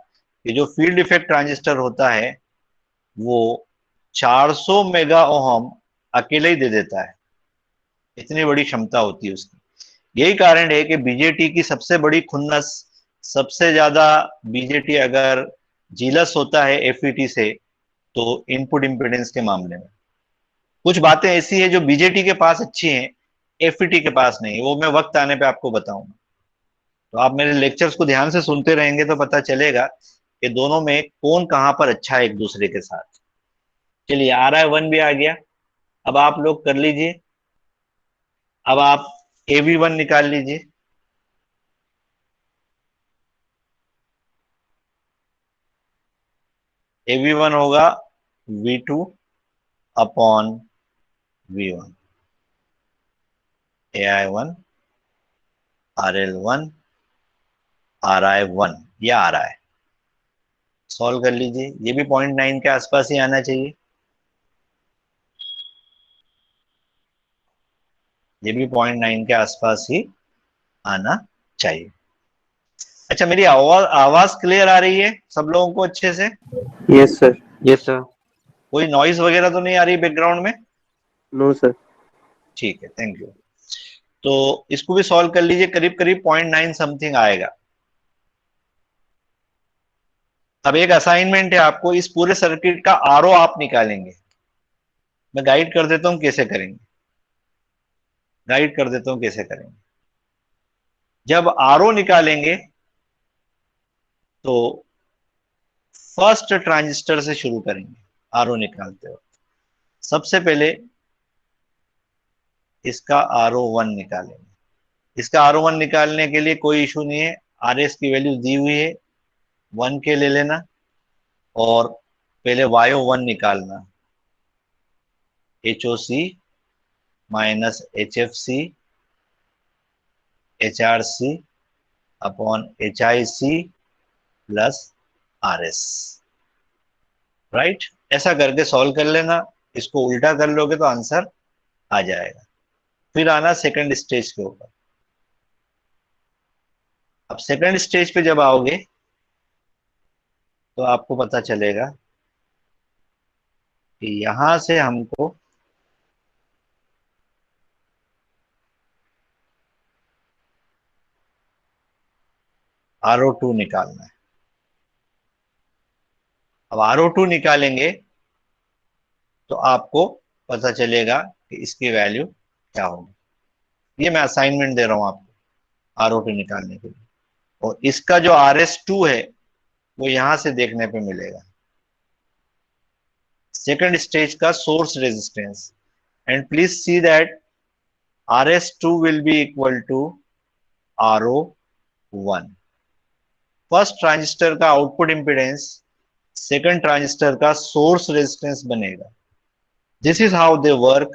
कि जो फील्ड इफेक्ट ट्रांजिस्टर होता है वो 400 मेगा ओहम अकेले ही दे देता है, इतनी बड़ी क्षमता होती है उसकी। यही कारण है कि बीजेटी की सबसे बड़ी खुन्नस, सबसे ज्यादा बीजेटी अगर जीलस होता है एफईटी से, तो इनपुट इंपीडेंस के मामले में कुछ बातें ऐसी है जो बीजेटी के पास अच्छी हैं, एफईटी के पास नहीं, वो मैं वक्त आने पे आपको बताऊंगा। तो आप मेरे लेक्चर्स को ध्यान से सुनते रहेंगे तो पता चलेगा कि दोनों में कौन कहां पर अच्छा है एक दूसरे के साथ। चलिए RI1 भी आ गया, अब आप लोग कर लीजिए। अब आप AV1 निकाल लीजिए। AV1 होगा V2 upon V1, AI1 RL1 RI1, या आ रहा है, सॉल्व कर लीजिए। ये भी 0.9 के आसपास ही आना चाहिए, ये भी 0.9 के आसपास ही आना चाहिए। अच्छा, मेरी आवाज आवाज क्लियर आ रही है सब लोगों को अच्छे से? Yes, sir. Yes, sir. कोई नॉइज वगैरह तो नहीं आ रही बैकग्राउंड में? No, sir. ठीक है, थैंक यू। तो इसको भी सॉल्व कर लीजिए, करीब करीब 0.9 समथिंग आएगा। अब एक असाइनमेंट है आपको, इस पूरे सर्किट का आरओ आप निकालेंगे। मैं गाइड कर देता हूं कैसे करेंगे, गाइड कर देता हूं कैसे करेंगे। जब आरओ निकालेंगे तो फर्स्ट ट्रांजिस्टर से शुरू करेंगे। आरओ निकालते हो सबसे पहले इसका RO1 निकालेंगे। इसका RO1 निकालने के लिए कोई इशू नहीं है, RS की वैल्यू दी हुई है, 1 के ले लेना और पहले YO1 निकालना, HOC minus HFC HRC upon HIC plus RS, right? ऐसा करके सॉल्व कर लेना। इसको उल्टा कर लोगे तो आंसर आ जाएगा। फिर आना सेकंड स्टेज के ऊपर। अब सेकंड स्टेज पे जब आओगे तो आपको पता चलेगा कि यहां से हमको RO2 निकालना है। अब RO2 निकालेंगे तो आपको पता चलेगा कि इसकी वैल्यू क्या होगी। ये मैं असाइनमेंट दे रहा हूं आपको RO2 निकालने के लिए, और इसका जो RS2 है वो यहां से देखने पे मिलेगा, सेकंड स्टेज का source resistance. And please see that RS2 will be equal to RO1। First transistor का आउटपुट इंपीडेंस सेकंड ट्रांजिस्टर का सोर्स रेजिस्टेंस बनेगा। This is how they work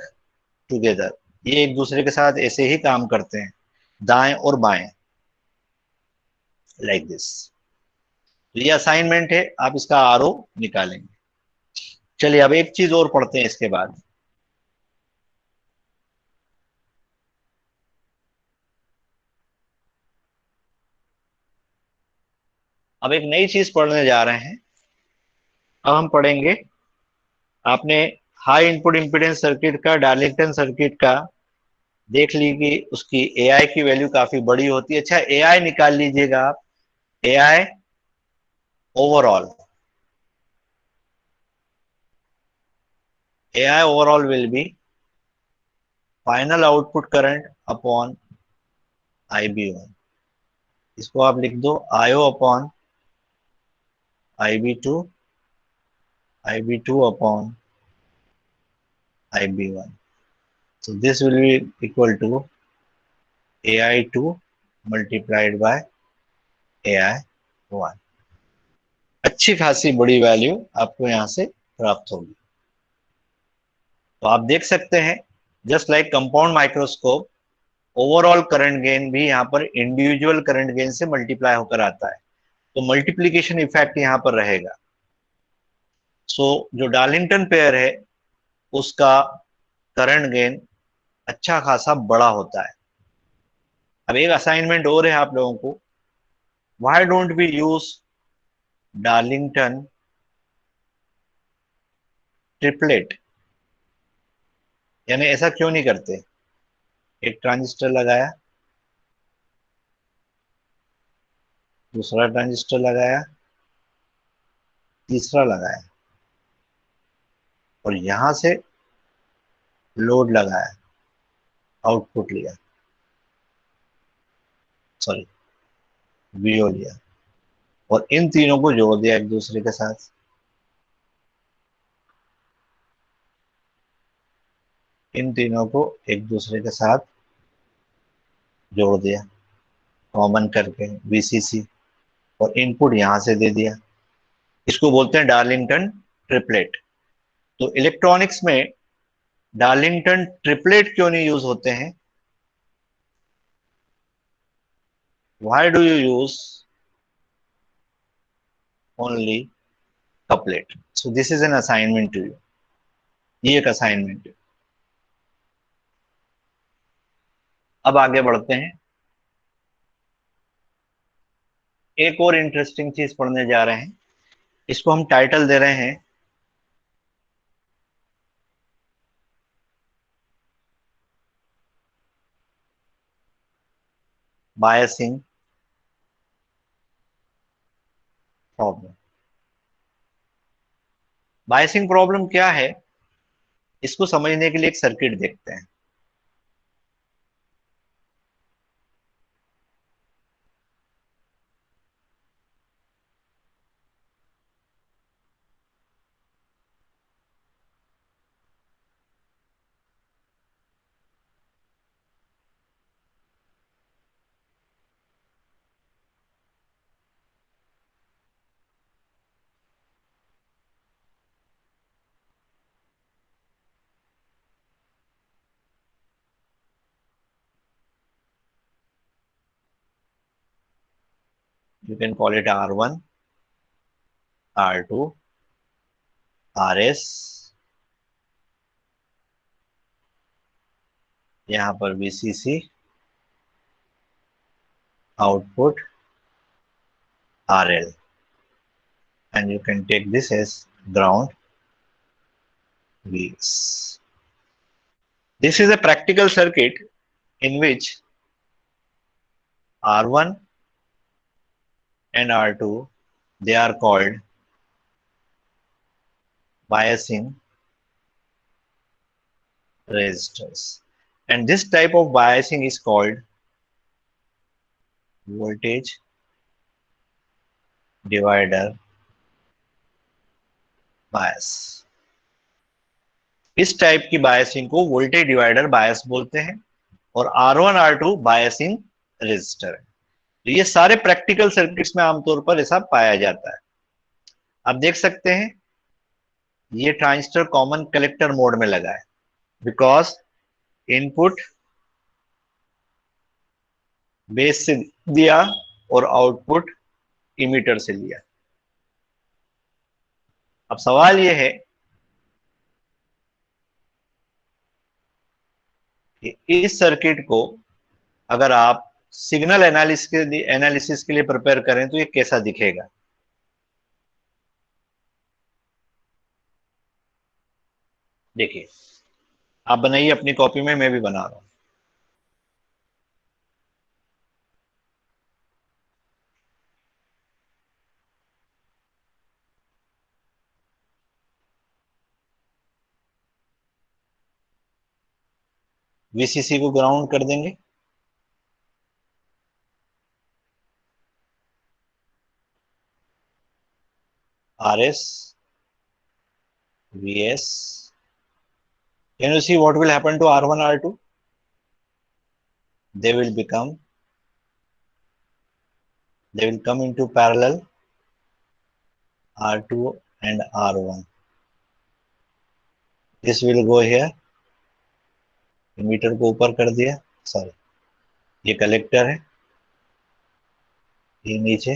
together. ये एक दूसरे के साथ ऐसे ही काम करते हैं, दाएं और बाएं, लाइक दिस। तो ये असाइनमेंट है, आप इसका RO निकालेंगे। चलिए अब एक चीज और पढ़ते हैं इसके बाद। अब एक नई चीज पढ़ने जा रहे हैं। अब हम पढ़ेंगे, आपने हाई इनपुट इंपीडेंस सर्किट का, डार्लिंगटन सर्किट का देख ली कि उसकी AI की वैल्यू काफी बड़ी होती है। अच्छा, AI निकाल लीजिएगा आप, AI overall, AI overall will be final output current upon IB1। इसको आप लिख दो IO upon IB2, IB2 upon IB1. So this will be equal to AI2 multiplied by AI1। अच्छी खासी बड़ी वैल्यू आपको यहां से प्राप्त होगी। तो आप देख सकते हैं just like compound microscope, overall current gain भी यहाँ पर इंडिविजुअल करंट गेन से मल्टीप्लाई होकर आता है, तो मल्टीप्लीकेशन इफेक्ट यहाँ पर रहेगा। सो जो डार्लिंगटन पेयर है उसका करंट गेन अच्छा खासा बड़ा होता है। अब एक असाइनमेंट और है आप लोगों को, why don't we use Darlington triplet, यानी ऐसा क्यों नहीं करते। एक ट्रांजिस्टर लगाया, दूसरा ट्रांजिस्टर लगाया, तीसरा लगाया, और यहां से लोड लगाया, आउटपुट लिया, सॉरी वीओ लिया, और इन तीनों को जोड़ दिया एक दूसरे के साथ। इन तीनों को एक दूसरे के साथ जोड़ दिया कॉमन करके वीसीसी, और इनपुट यहां से दे दिया। इसको बोलते हैं डार्लिंगटन ट्रिपलेट। तो इलेक्ट्रॉनिक्स में डार्लिंगटन ट्रिपलेट क्यों नहीं यूज होते हैं? Why do you use only couplet? So this is an assignment to you. ये एक असाइनमेंट है। अब आगे बढ़ते हैं, एक और इंटरेस्टिंग चीज पढ़ने जा रहे हैं। इसको हम टाइटल दे रहे हैं बायसिंग प्रॉब्लम। बायसिंग प्रॉब्लम क्या है, इसको समझने के लिए एक सर्किट देखते हैं। You can call it R1, R2, RS, यहां पर VCC, output RL, and you can take this as ground Vs. This is a practical circuit in which R1 and R2, they are called biasing resistors, and this type of biasing is called voltage divider bias. इस type की biasing को voltage divider bias बोलते हैं, और R1 R2 biasing resistor है। तो ये सारे प्रैक्टिकल सर्किट्स में आमतौर पर ऐसा पाया जाता है। आप देख सकते हैं ये ट्रांजिस्टर कॉमन कलेक्टर मोड में लगा है, बिकॉज इनपुट बेस से दिया और आउटपुट इमीटर से लिया। अब सवाल यह है कि इस सर्किट को अगर आप सिग्नल एनालिसिस के लिए प्रिपेयर करें तो ये कैसा दिखेगा। देखिए, आप बनाइए अपनी कॉपी में, मैं भी बना रहा हूं। वीसीसी को ग्राउंड कर देंगे, RS, VS. Can you see what will happen to R1, R2? They will become they will come into parallel, R2 and R1. This will go here, meter को ऊपर कर दिया, सॉरी ये कलेक्टर है, ये नीचे,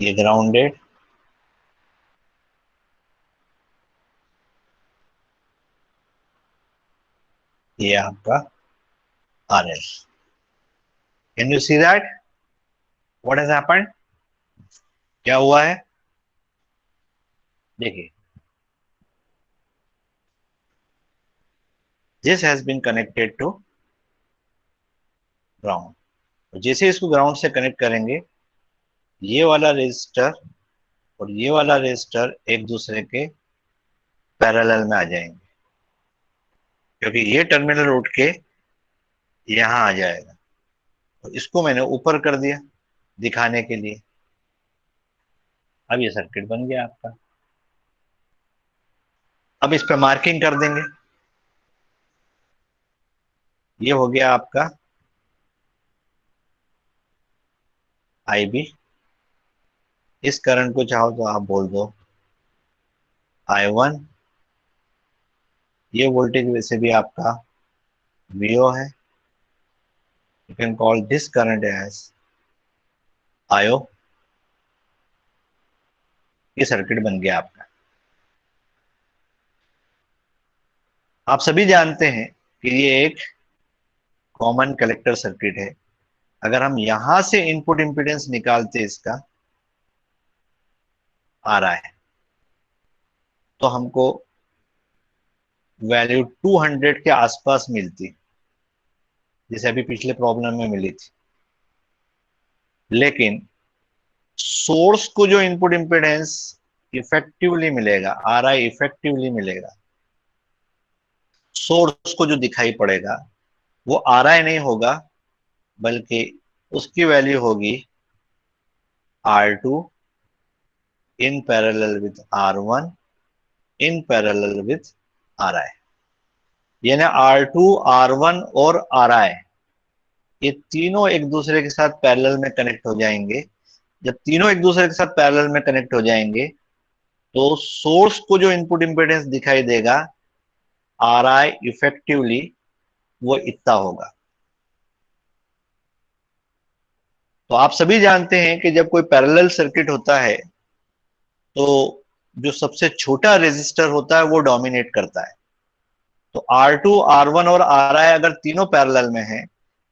ये ग्राउंडेड, ये आपका RL. Can you see that? What has happened? क्या हुआ है? देखिए, this has been connected to ground. जैसे इसको ग्राउंड से कनेक्ट करेंगे, ये वाला रेजिस्टर और ये वाला रेजिस्टर एक दूसरे के पैरेलल में आ जाएंगे, क्योंकि ये टर्मिनल उठ के यहां आ जाएगा। तो इसको मैंने ऊपर कर दिया दिखाने के लिए। अब ये सर्किट बन गया आपका। अब इस पे मार्किंग कर देंगे। ये हो गया आपका IB। इस करंट को चाहो तो आप बोल दो I1। ये वोल्टेज वैसे भी आपका VO है। You can call this current as IO। ये सर्किट बन गया आपका। आप सभी जानते हैं कि ये एक कॉमन कलेक्टर सर्किट है। अगर हम यहां से इनपुट इंपीडेंस निकालते इसका आ रहा है, तो हमको वैल्यू 200 के आसपास मिलती, जैसे अभी पिछले प्रॉब्लम में मिली थी। लेकिन सोर्स को जो इनपुट इंपीडेंस इफेक्टिवली मिलेगा, RI इफेक्टिवली मिलेगा, सोर्स को जो दिखाई पड़ेगा वो RI नहीं होगा, बल्कि उसकी वैल्यू होगी R2 in parallel with R1 in parallel with RI। यानी R2, R1 और RI ये तीनों एक दूसरे के साथ पैरेलल में कनेक्ट हो जाएंगे। जब तीनों एक दूसरे के साथ पैरेलल में कनेक्ट हो जाएंगे तो सोर्स को जो इनपुट इंपीडेंस दिखाई देगा RI इफेक्टिवली वो इतना होगा। तो आप सभी जानते हैं कि जब कोई पैरेलल सर्किट होता है तो जो सबसे छोटा रेजिस्टर होता है वो डोमिनेट करता है। तो R2, R1 और RI अगर तीनों पैरेलल में हैं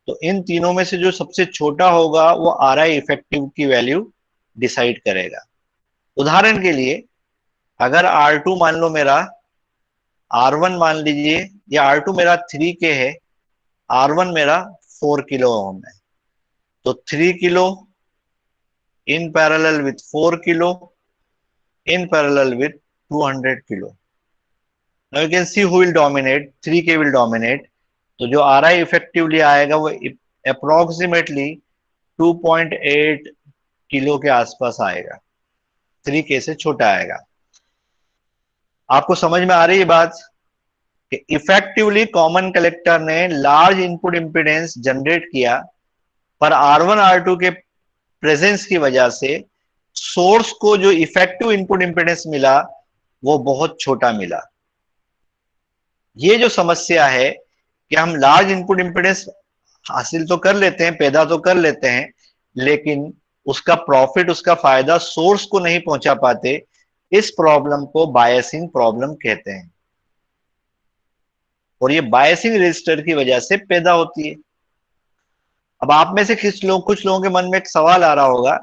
तो इन तीनों में से जो सबसे छोटा होगा वो RI इफेक्टिव की वैल्यू डिसाइड करेगा। उदाहरण के लिए अगर R2 मान लो मेरा, R1 मान लीजिए, या R2 मेरा 3K है, R1 मेरा 4 किलो ओम है, तो 3 kilo in parallel with 4 kilo in parallel with 200 kilo. Now you can see who will dominate, 3K will dominate। तो जो RI इफेक्टिवली आएगा वो अप्रोक्सीमेटली 2.8 किलो के आसपास आएगा, 3K से छोटा आएगा। आपको समझ में आ रही है बात कि इफेक्टिवली कॉमन कलेक्टर ने लार्ज इनपुट इंपीडेंस जनरेट किया, पर R1, R2 के प्रेजेंस की वजह से सोर्स को जो इफेक्टिव इनपुट इंपीडेंस मिला वो बहुत छोटा मिला। ये जो समस्या है कि हम लार्ज इनपुट इंपीडेंस हासिल तो कर लेते हैं, पैदा तो कर लेते हैं, लेकिन उसका प्रॉफिट, उसका फायदा सोर्स को नहीं पहुंचा पाते। इस प्रॉब्लम को बायसिंग प्रॉब्लम कहते हैं, और ये बायसिंग रजिस्टर की वजह से पैदा होती है। अब आप में से कुछ लोगों के मन में एक सवाल आ रहा होगा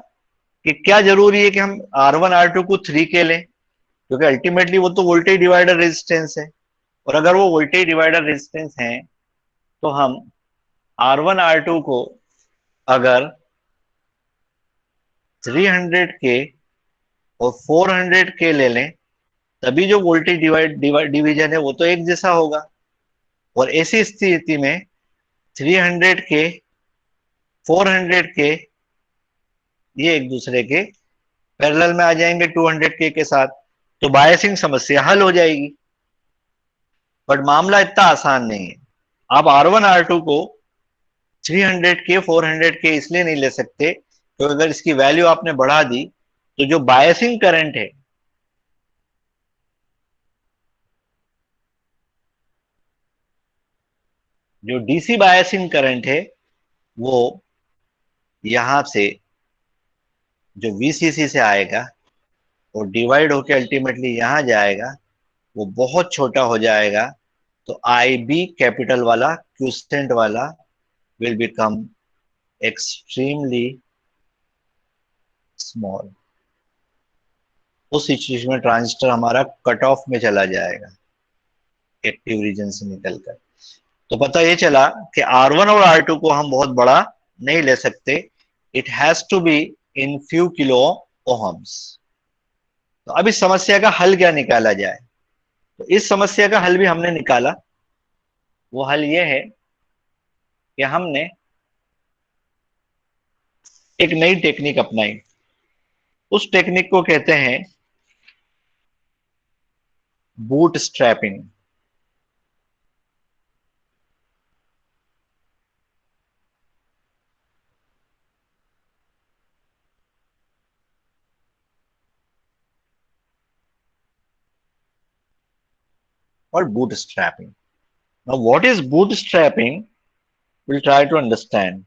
कि क्या जरूरी है कि हम R1, R2 को 3K लें, क्योंकि अल्टीमेटली वो तो वोल्टेज डिवाइडर रेजिस्टेंस है, और अगर वो वोल्टेज डिवाइडर रेजिस्टेंस है तो हम R1, R2 को अगर 300K और 400K ले लें तभी जो वोल्टेज डिवीजन है वो तो एक जैसा होगा। और ऐसी स्थिति में 300K, 400K ये एक दूसरे के पैरेलल में आ जाएंगे 200K के साथ, तो बायसिंग समस्या हल हो जाएगी। बट मामला इतना आसान नहीं है। आप R1, R2 को 300 के 400 के इसलिए नहीं ले सकते तो अगर इसकी वैल्यू आपने बढ़ा दी तो जो बायसिंग करंट है, जो डीसी बायसिंग करंट है, वो यहां से जो वीसीसी से आएगा और डिवाइड होकर अल्टीमेटली यहां जाएगा, वो बहुत छोटा हो जाएगा। तो आई बी कैपिटल वाला, क्यूसेंट वाला विल बिकम एक्सट्रीमली स्मॉल। उस सिचुएशन में ट्रांजिस्टर हमारा कट ऑफ में चला जाएगा एक्टिव रीजन से निकलकर। तो पता ये चला कि R1 और R2 को हम बहुत बड़ा नहीं ले सकते, it has to be in few kilo ohms. तो अब इस समस्या का हल क्या निकाला जाए? तो इस समस्या का हल भी हमने निकाला। वो हल ये है कि हमने एक नई टेक्निक अपनाई। उस टेक्निक को कहते हैं बूट स्ट्रैपिंग। और bootstrapping. Now, what is bootstrapping? We'll try to understand.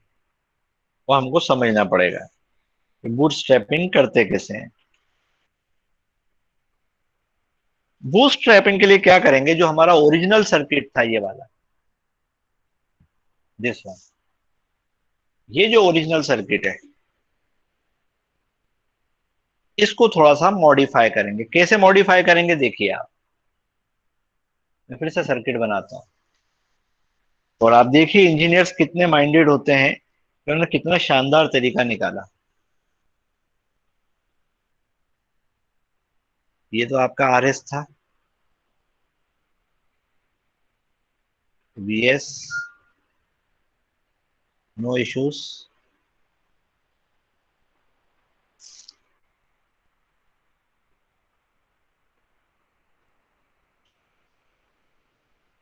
वो हमको समझना पड़ेगा कि bootstrapping करते कैसे हैं। bootstrapping के लिए क्या करेंगे? जो हमारा ओरिजिनल सर्किट था ये वाला, दिस वन, ये जो ओरिजिनल सर्किट है इसको थोड़ा सा मॉडिफाई करेंगे। कैसे मॉडिफाई करेंगे देखिए आप। मैं फिर से सर्किट बनाता हूं और आप देखिए इंजीनियर्स कितने माइंडेड होते हैं, उन्होंने कितना शानदार तरीका निकाला। ये तो आपका RS था, VS नो इश्यूज,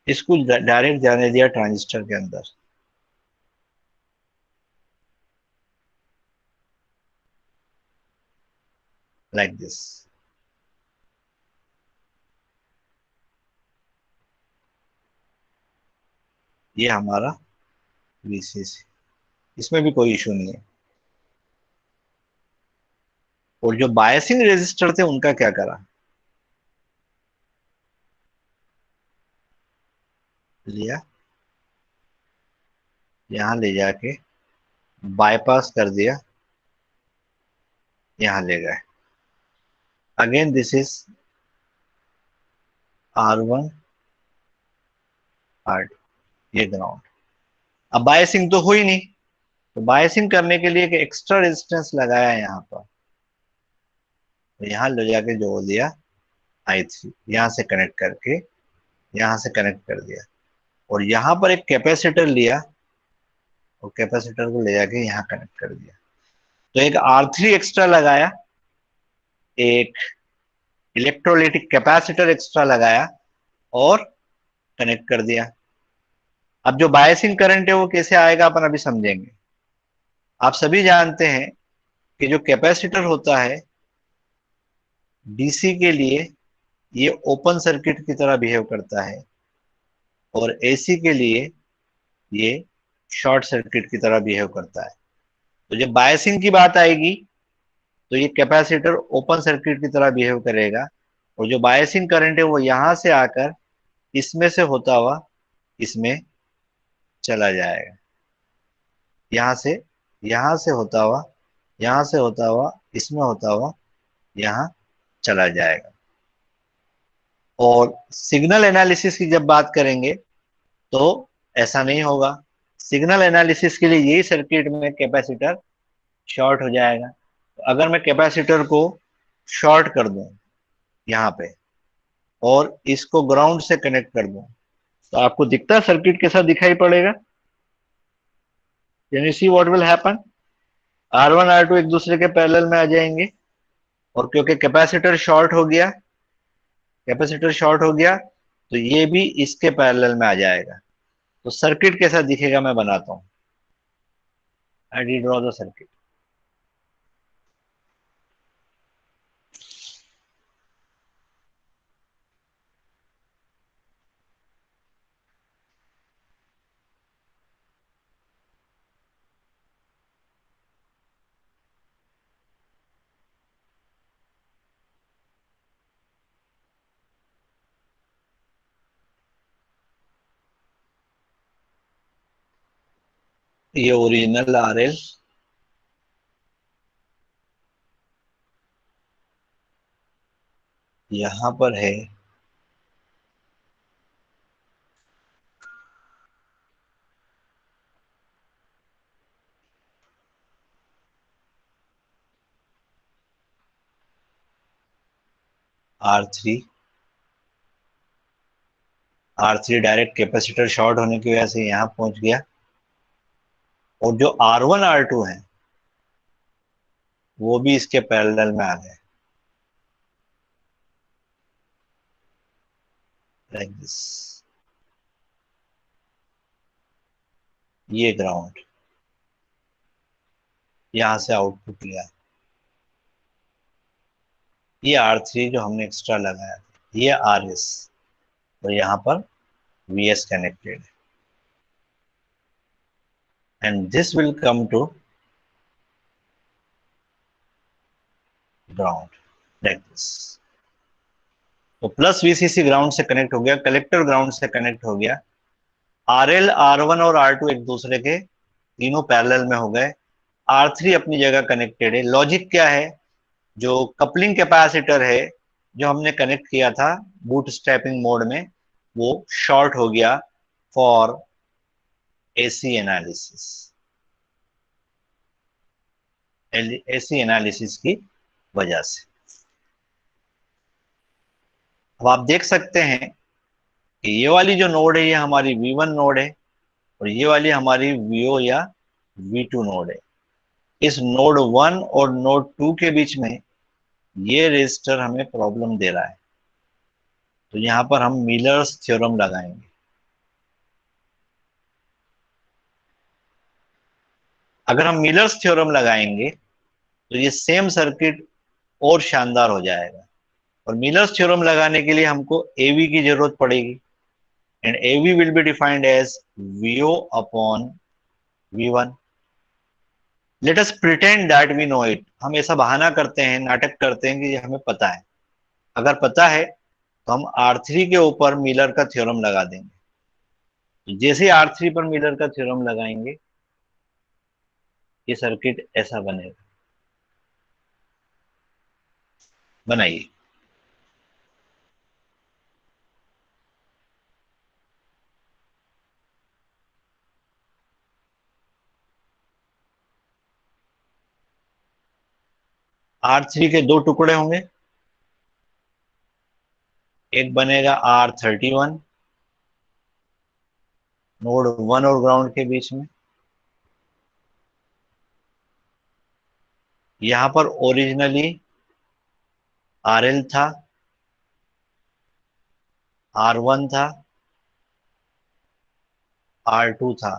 इसको डायरेक्ट जाने दिया ट्रांजिस्टर के अंदर। Like this. ये हमारा VCC, इसमें भी कोई इशू नहीं है। और जो बायसिंग रेजिस्टर थे उनका क्या करा? लिया, यहां ले जाके बाईपास कर दिया, यहां ले गए। Again this is R1 R2, ये ग्राउंड। अब बायसिंग तो हुई नहीं, तो बायसिंग करने के लिए एक एक्स्ट्रा रेजिस्टेंस लगाया यहाँ पर, तो यहां ले जाके जोड़ दिया I3, यहां से कनेक्ट करके यहां से कनेक्ट कर दिया। और यहां पर एक कैपेसिटर लिया और कैपेसिटर को ले जाके यहां कनेक्ट कर दिया। तो एक R3 एक्स्ट्रा लगाया, एक इलेक्ट्रोलाइटिक कैपेसिटर एक्स्ट्रा लगाया और कनेक्ट कर दिया। अब जो बायसिंग करंट है वो कैसे आएगा अपन अभी समझेंगे। आप सभी जानते हैं कि जो कैपेसिटर होता है डीसी के लिए ये ओपन सर्किट की तरह बिहेव करता है और एसी के लिए ये शॉर्ट सर्किट की तरह बिहेव करता है। तो जब बायसिंग की बात आएगी तो ये कैपेसिटर ओपन सर्किट की तरह बिहेव करेगा और जो बायसिंग करंट है वो यहां से आकर इसमें से होता हुआ इसमें चला जाएगा, यहां से होता हुआ, यहां से होता हुआ, इसमें होता हुआ यहां चला जाएगा। और सिग्नल एनालिसिस की जब बात करेंगे तो ऐसा नहीं होगा। सिग्नल एनालिसिस के लिए यही सर्किट में कैपेसिटर शॉर्ट हो जाएगा। तो अगर मैं कैपेसिटर को शॉर्ट कर दूं यहाँ पे और इसको ग्राउंड से कनेक्ट कर दूं तो आपको दिखता सर्किट कैसा दिखाई पड़ेगा? Can you see what will happen? R1 R2 एक दूसरे के पैरेलल में आ जाएंगे और क्योंकि कैपेसिटर शॉर्ट हो गया, तो ये भी इसके पैरेलल में आ जाएगा। तो सर्किट कैसा दिखेगा मैं बनाता हूं। I redraw the circuit. ये ओरिजिनल RL यहां पर है, R3 डायरेक्ट कैपेसिटर शॉर्ट होने की वजह से यहां पहुंच गया, और जो R1 R2 है वो भी इसके पैरेलल में आ गए, लाइक दिस। ये ग्राउंड यहां से आउटपुट लिया, ये R3 जो हमने एक्स्ट्रा लगाया, ये RS, और यहां पर VS कनेक्टेड है, and this will come to ground like this. तो प्लस VCC ग्राउंड से कनेक्ट हो गया, कलेक्टर ग्राउंड से कनेक्ट हो गया, RL R1 और R2 एक दूसरे के तीनों पैरेलल में हो गए, R3 अपनी जगह कनेक्टेड है। लॉजिक क्या है, जो कपलिंग कैपेसिटर है जो हमने कनेक्ट किया था बूट स्ट्रैपिंग मोड में, वो शॉर्ट हो गया for AC analysis, AC analysis की वजह से। अब आप देख सकते हैं कि ये वाली जो नोड है ये हमारी V1 नोड है, और ये वाली हमारी VO या V2 नोड है। इस नोड 1 और नोड 2 के बीच में ये रेजिस्टर हमें प्रॉब्लम दे रहा है, तो यहां पर हम मिलर्स थ्योरम लगाएंगे। अगर हम मिलर्स थ्योरम लगाएंगे तो ये सेम सर्किट और शानदार हो जाएगा, और मिलर्स थ्योरम लगाने के लिए हमको AV की जरूरत पड़ेगी, and AV will be defined as VO upon V1। Let us pretend that we know it. हम ऐसा बहाना करते हैं, नाटक करते हैं कि ये हमें पता है। अगर पता है तो हम R3 के ऊपर मिलर का थ्योरम लगा देंगे, तो जैसे R3 पर मिलर का थ्योरम लगाएंगे ये सर्किट ऐसा बनेगा। बनाइए। R3 के दो टुकड़े होंगे, एक बनेगा R31 नोड 1 और ग्राउंड के बीच में। यहां पर ओरिजिनली RL था, R1 था, R2 था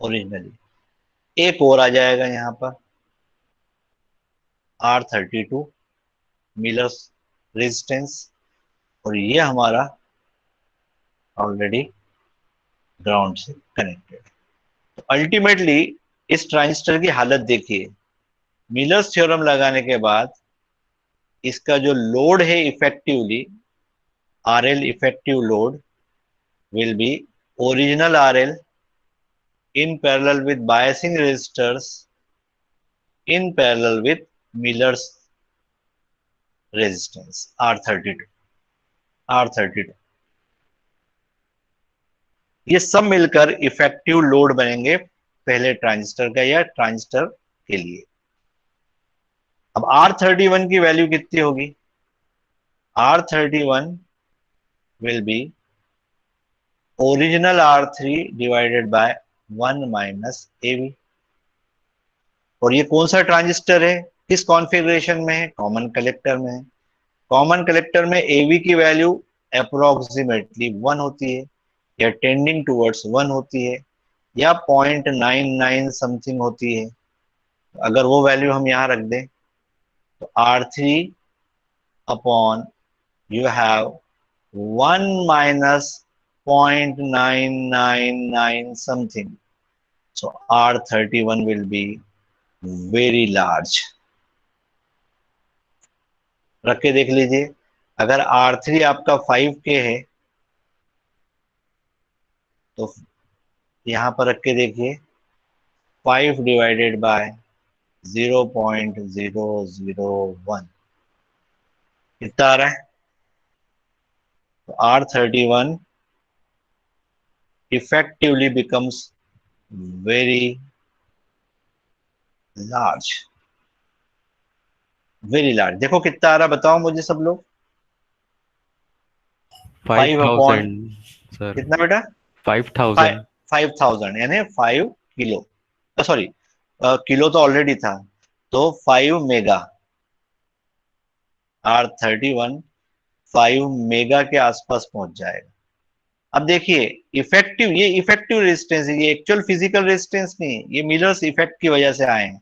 ओरिजिनली। एक और आ जाएगा यहां पर R32 मिलर्स रेजिस्टेंस, और ये हमारा ऑलरेडी ग्राउंड से कनेक्टेड। तो अल्टीमेटली इस ट्रांजिस्टर की हालत देखिए, मिलर्स थ्योरम लगाने के बाद इसका जो लोड है effectively RL effective load will be original RL in parallel with biasing resistors in parallel with Miller's resistance R32। ये सब मिलकर इफेक्टिव लोड बनेंगे पहले ट्रांजिस्टर का या ट्रांजिस्टर के लिए। अब R31 की वैल्यू कितनी होगी? R31 will be original R3 divided by 1 minus AV। और ये कौन सा ट्रांजिस्टर है, किस कॉन्फ़िगरेशन में है? कॉमन कलेक्टर में है। कॉमन कलेक्टर में AV की वैल्यू अप्रोक्सीमेटली 1 होती है या टेंडिंग टुवर्ड्स 1 होती है, या 0.99 समथिंग होती है। अगर वो वैल्यू हम यहाँ रख दें तो R3 upon you have 1 minus 0.999 something, so R31 will be very large। रख के देख लीजिए, अगर R3 आपका 5K है तो यहां पर रख के देखिए 5 डिवाइडेड बाय 0.001 कितना आ रहा है? तो R31 effectively becomes very large, very large. देखो कितना आ रहा बताओ मुझे सब लोग। 5 अपॉन 5000 सर। कितना बेटा? 5000 5000 यानी 5 किलो, सॉरी किलो तो ऑलरेडी था, तो 5 मेगा। R31 5 मेगा के आसपास पहुंच जाएगा। अब देखिए इफेक्टिव, ये इफेक्टिव रेजिस्टेंस है, ये एक्चुअल फिजिकल रेजिस्टेंस नहीं है, ये मिलर्स इफेक्ट की वजह से आए हैं।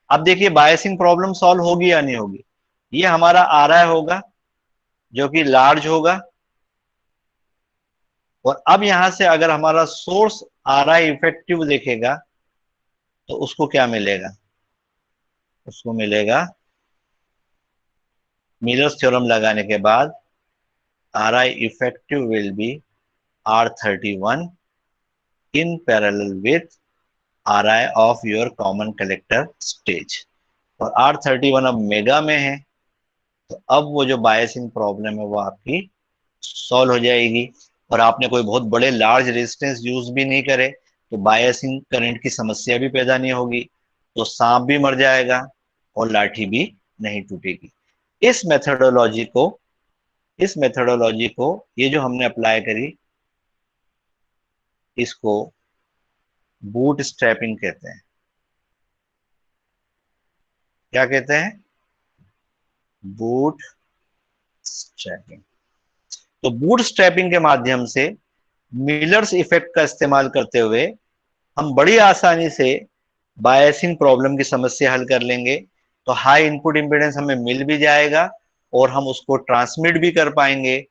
अब देखिए बायसिंग प्रॉब्लम सॉल्व होगी या नहीं होगी? ये हमारा RI होगा जो कि लार्ज होगा, और अब यहां से अगर हमारा सोर्स RI इफेक्टिव देखेगा तो उसको क्या मिलेगा? उसको मिलेगा मिलर्स थ्योरम लगाने के बाद RI effective will be R31 in parallel with RI of your common collector stage। और R31 अब मेगा में है, तो अब वो जो बायसिंग प्रॉब्लम है वो आपकी सॉल्व हो जाएगी। और आपने कोई बहुत बड़े लार्ज रेजिस्टेंस यूज भी नहीं करे तो बायसिंग करंट की समस्या भी पैदा नहीं होगी, तो सांप भी मर जाएगा और लाठी भी नहीं टूटेगी। इस मेथोडोलॉजी को ये जो हमने अप्लाई करी इसको बूट स्ट्रैपिंग कहते हैं। क्या कहते हैं? Boot strapping. तो बूट स्ट्रैपिंग के माध्यम से मिलर्स इफेक्ट का इस्तेमाल करते हुए हम बड़ी आसानी से बायसिंग प्रॉब्लम की समस्या हल कर लेंगे। तो हाई इनपुट इम्पीडेंस हमें मिल भी जाएगा और हम उसको ट्रांसमिट भी कर पाएंगे,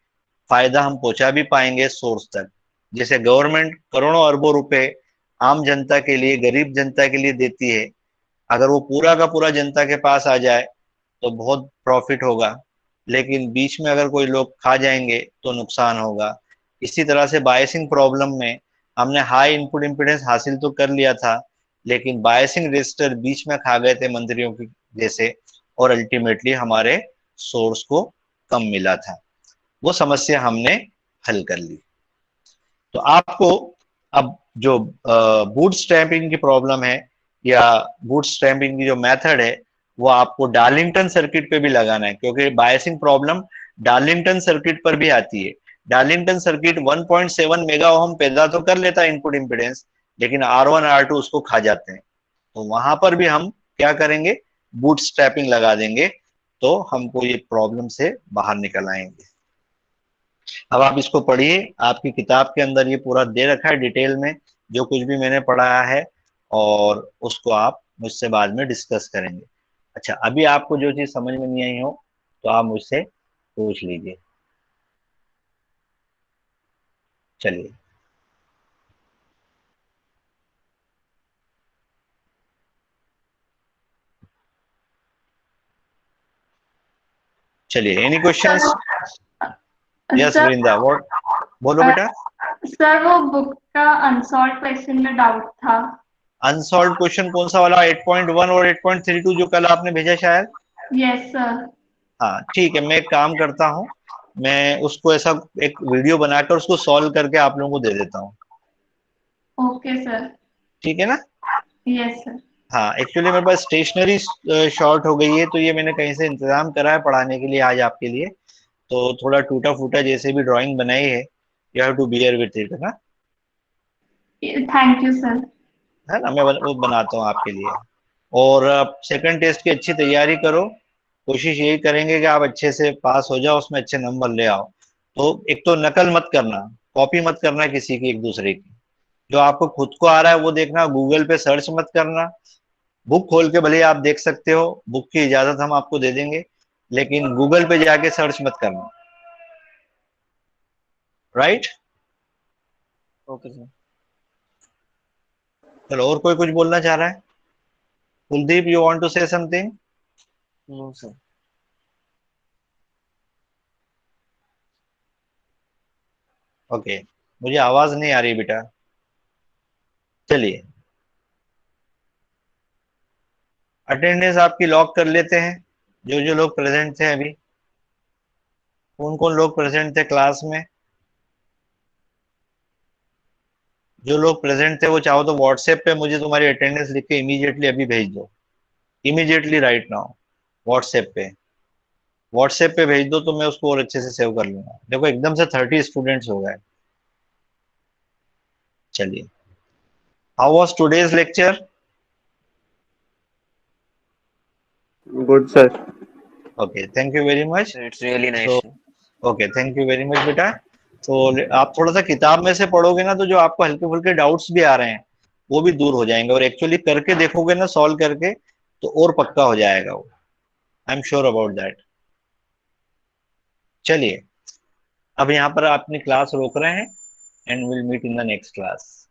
फायदा हम पहुंचा भी पाएंगे सोर्स तक। जैसे गवर्नमेंट करोड़ों अरबों रुपए आम जनता के लिए, गरीब जनता के लिए देती है, अगर वो पूरा का पूरा जनता के पास आ जाए तो बहुत प्रॉफिट होगा, लेकिन बीच में अगर कोई लोग खा जाएंगे तो नुकसान होगा। इसी तरह से बायसिंग प्रॉब्लम में हमने हाई इनपुट इम्पीडेंस हासिल तो कर लिया था, लेकिन बायसिंग रेजिस्टर बीच में खा गए थे मंत्रियों की जैसे, और अल्टीमेटली हमारे सोर्स को कम मिला था। वो समस्या हमने हल कर ली। तो आपको अब जो बूट स्ट्रैपिंग की प्रॉब्लम है या बूट स्ट्रैपिंग की जो मेथड है वो आपको डार्लिंगटन सर्किट पे भी लगाना है, क्योंकि बायसिंग प्रॉब्लम डार्लिंगटन सर्किट पर भी आती है। डार्लिंगटन सर्किट 1.7 मेगा ओम पैदा तो कर लेता है इनपुट इम्पीडेंस, लेकिन R1 R2 उसको खा जाते हैं। तो वहां पर भी हम क्या करेंगे? बूट स्ट्रैपिंग लगा देंगे, तो हमको ये प्रॉब्लम से बाहर निकल आएंगे। अब आप इसको पढ़िए, आपकी किताब के अंदर ये पूरा दे रखा है डिटेल में जो कुछ भी मैंने पढ़ाया है, और उसको आप मुझसे बाद में डिस्कस करेंगे। अच्छा, अभी आपको जो चीज समझ में नहीं आई हो तो आप मुझसे पूछ लीजिए। चलिए चलिए, any questions? Yes Vrinda, what? बोलो बेटा। सर वो बुक का अनसॉल्व क्वेश्चन में डाउट था। अनसॉल्व क्वेश्चन कौन सा वाला? 8.1 और 8.32 जो कल आपने भेजा शायद? Yes sir. हाँ ठीक है, मैं एक काम करता हूँ, मैं उसको ऐसा एक वीडियो बनाकर उसको सॉल्व करके आप लोगों को दे देता हूँ। Okay sir. ठीक है ना? Yes sir. हाँ, एक्चुअली मेरे पास स्टेशनरी शॉर्ट हो गई है, तो ये मैंने कहीं से इंतजाम करा है पढ़ाने के लिए आज आपके लिए। तो थोड़ा टूटा फूटा जैसे भी ड्राइंग बनाई है, you have to bear with it, है ना? Thank you sir. है ना, मैं वो बनाता हूँ आपके लिए। और सेकंड टेस्ट की अच्छी तैयारी करो, कोशिश यही करेंगे कि आप अच्छे से पास हो जाओ, उसमें अच्छे नंबर ले आओ। तो एक तो नकल मत करना, कॉपी मत करना किसी की, एक दूसरे की। जो आपको खुद को आ रहा है वो देखना, गूगल पे सर्च मत करना। बुक खोल के भले आप देख सकते हो, बुक की इजाजत हम आपको दे देंगे, लेकिन गूगल पे जाके सर्च मत करना। राइट? Okay sir. चलो, और कोई कुछ बोलना चाह रहा है? Kuldeep, you want to say something? No sir. Okay, मुझे आवाज नहीं आ रही बेटा। चलिए, अटेंडेंस आपकी लॉक कर लेते हैं। जो जो लोग प्रेजेंट थे अभी, कौन कौन लोग प्रेजेंट थे क्लास में? जो लोग प्रेजेंट थे वो चाहो तो व्हाट्सएप पे मुझे तुम्हारी अटेंडेंस लिख के इमीडिएटली अभी भेज दो। इमीडिएटली राइट नाउ व्हाट्सएप पे, व्हाट्सएप पे भेज दो तो मैं उसको और अच्छे से सेव कर लूंगा। देखो एकदम से 30 स्टूडेंट्स हो गए। चलिए, how was today's lecture? Good, sir. Okay, thank you very much. It's really so nice. Okay, thank you very much बेटा। तो आप थोड़ा सा किताब में से पढ़ोगे ना, तो जो आपको हल्के फुल्के डाउट्स भी आ रहे हैं वो भी दूर हो जाएंगे, और एक्चुअली करके देखोगे ना, सॉल्व करके, तो और पक्का हो जाएगा वो। I am sure about that. चलिए, अब यहाँ पर अपनी क्लास रोक रहे हैं, and will meet in the next class.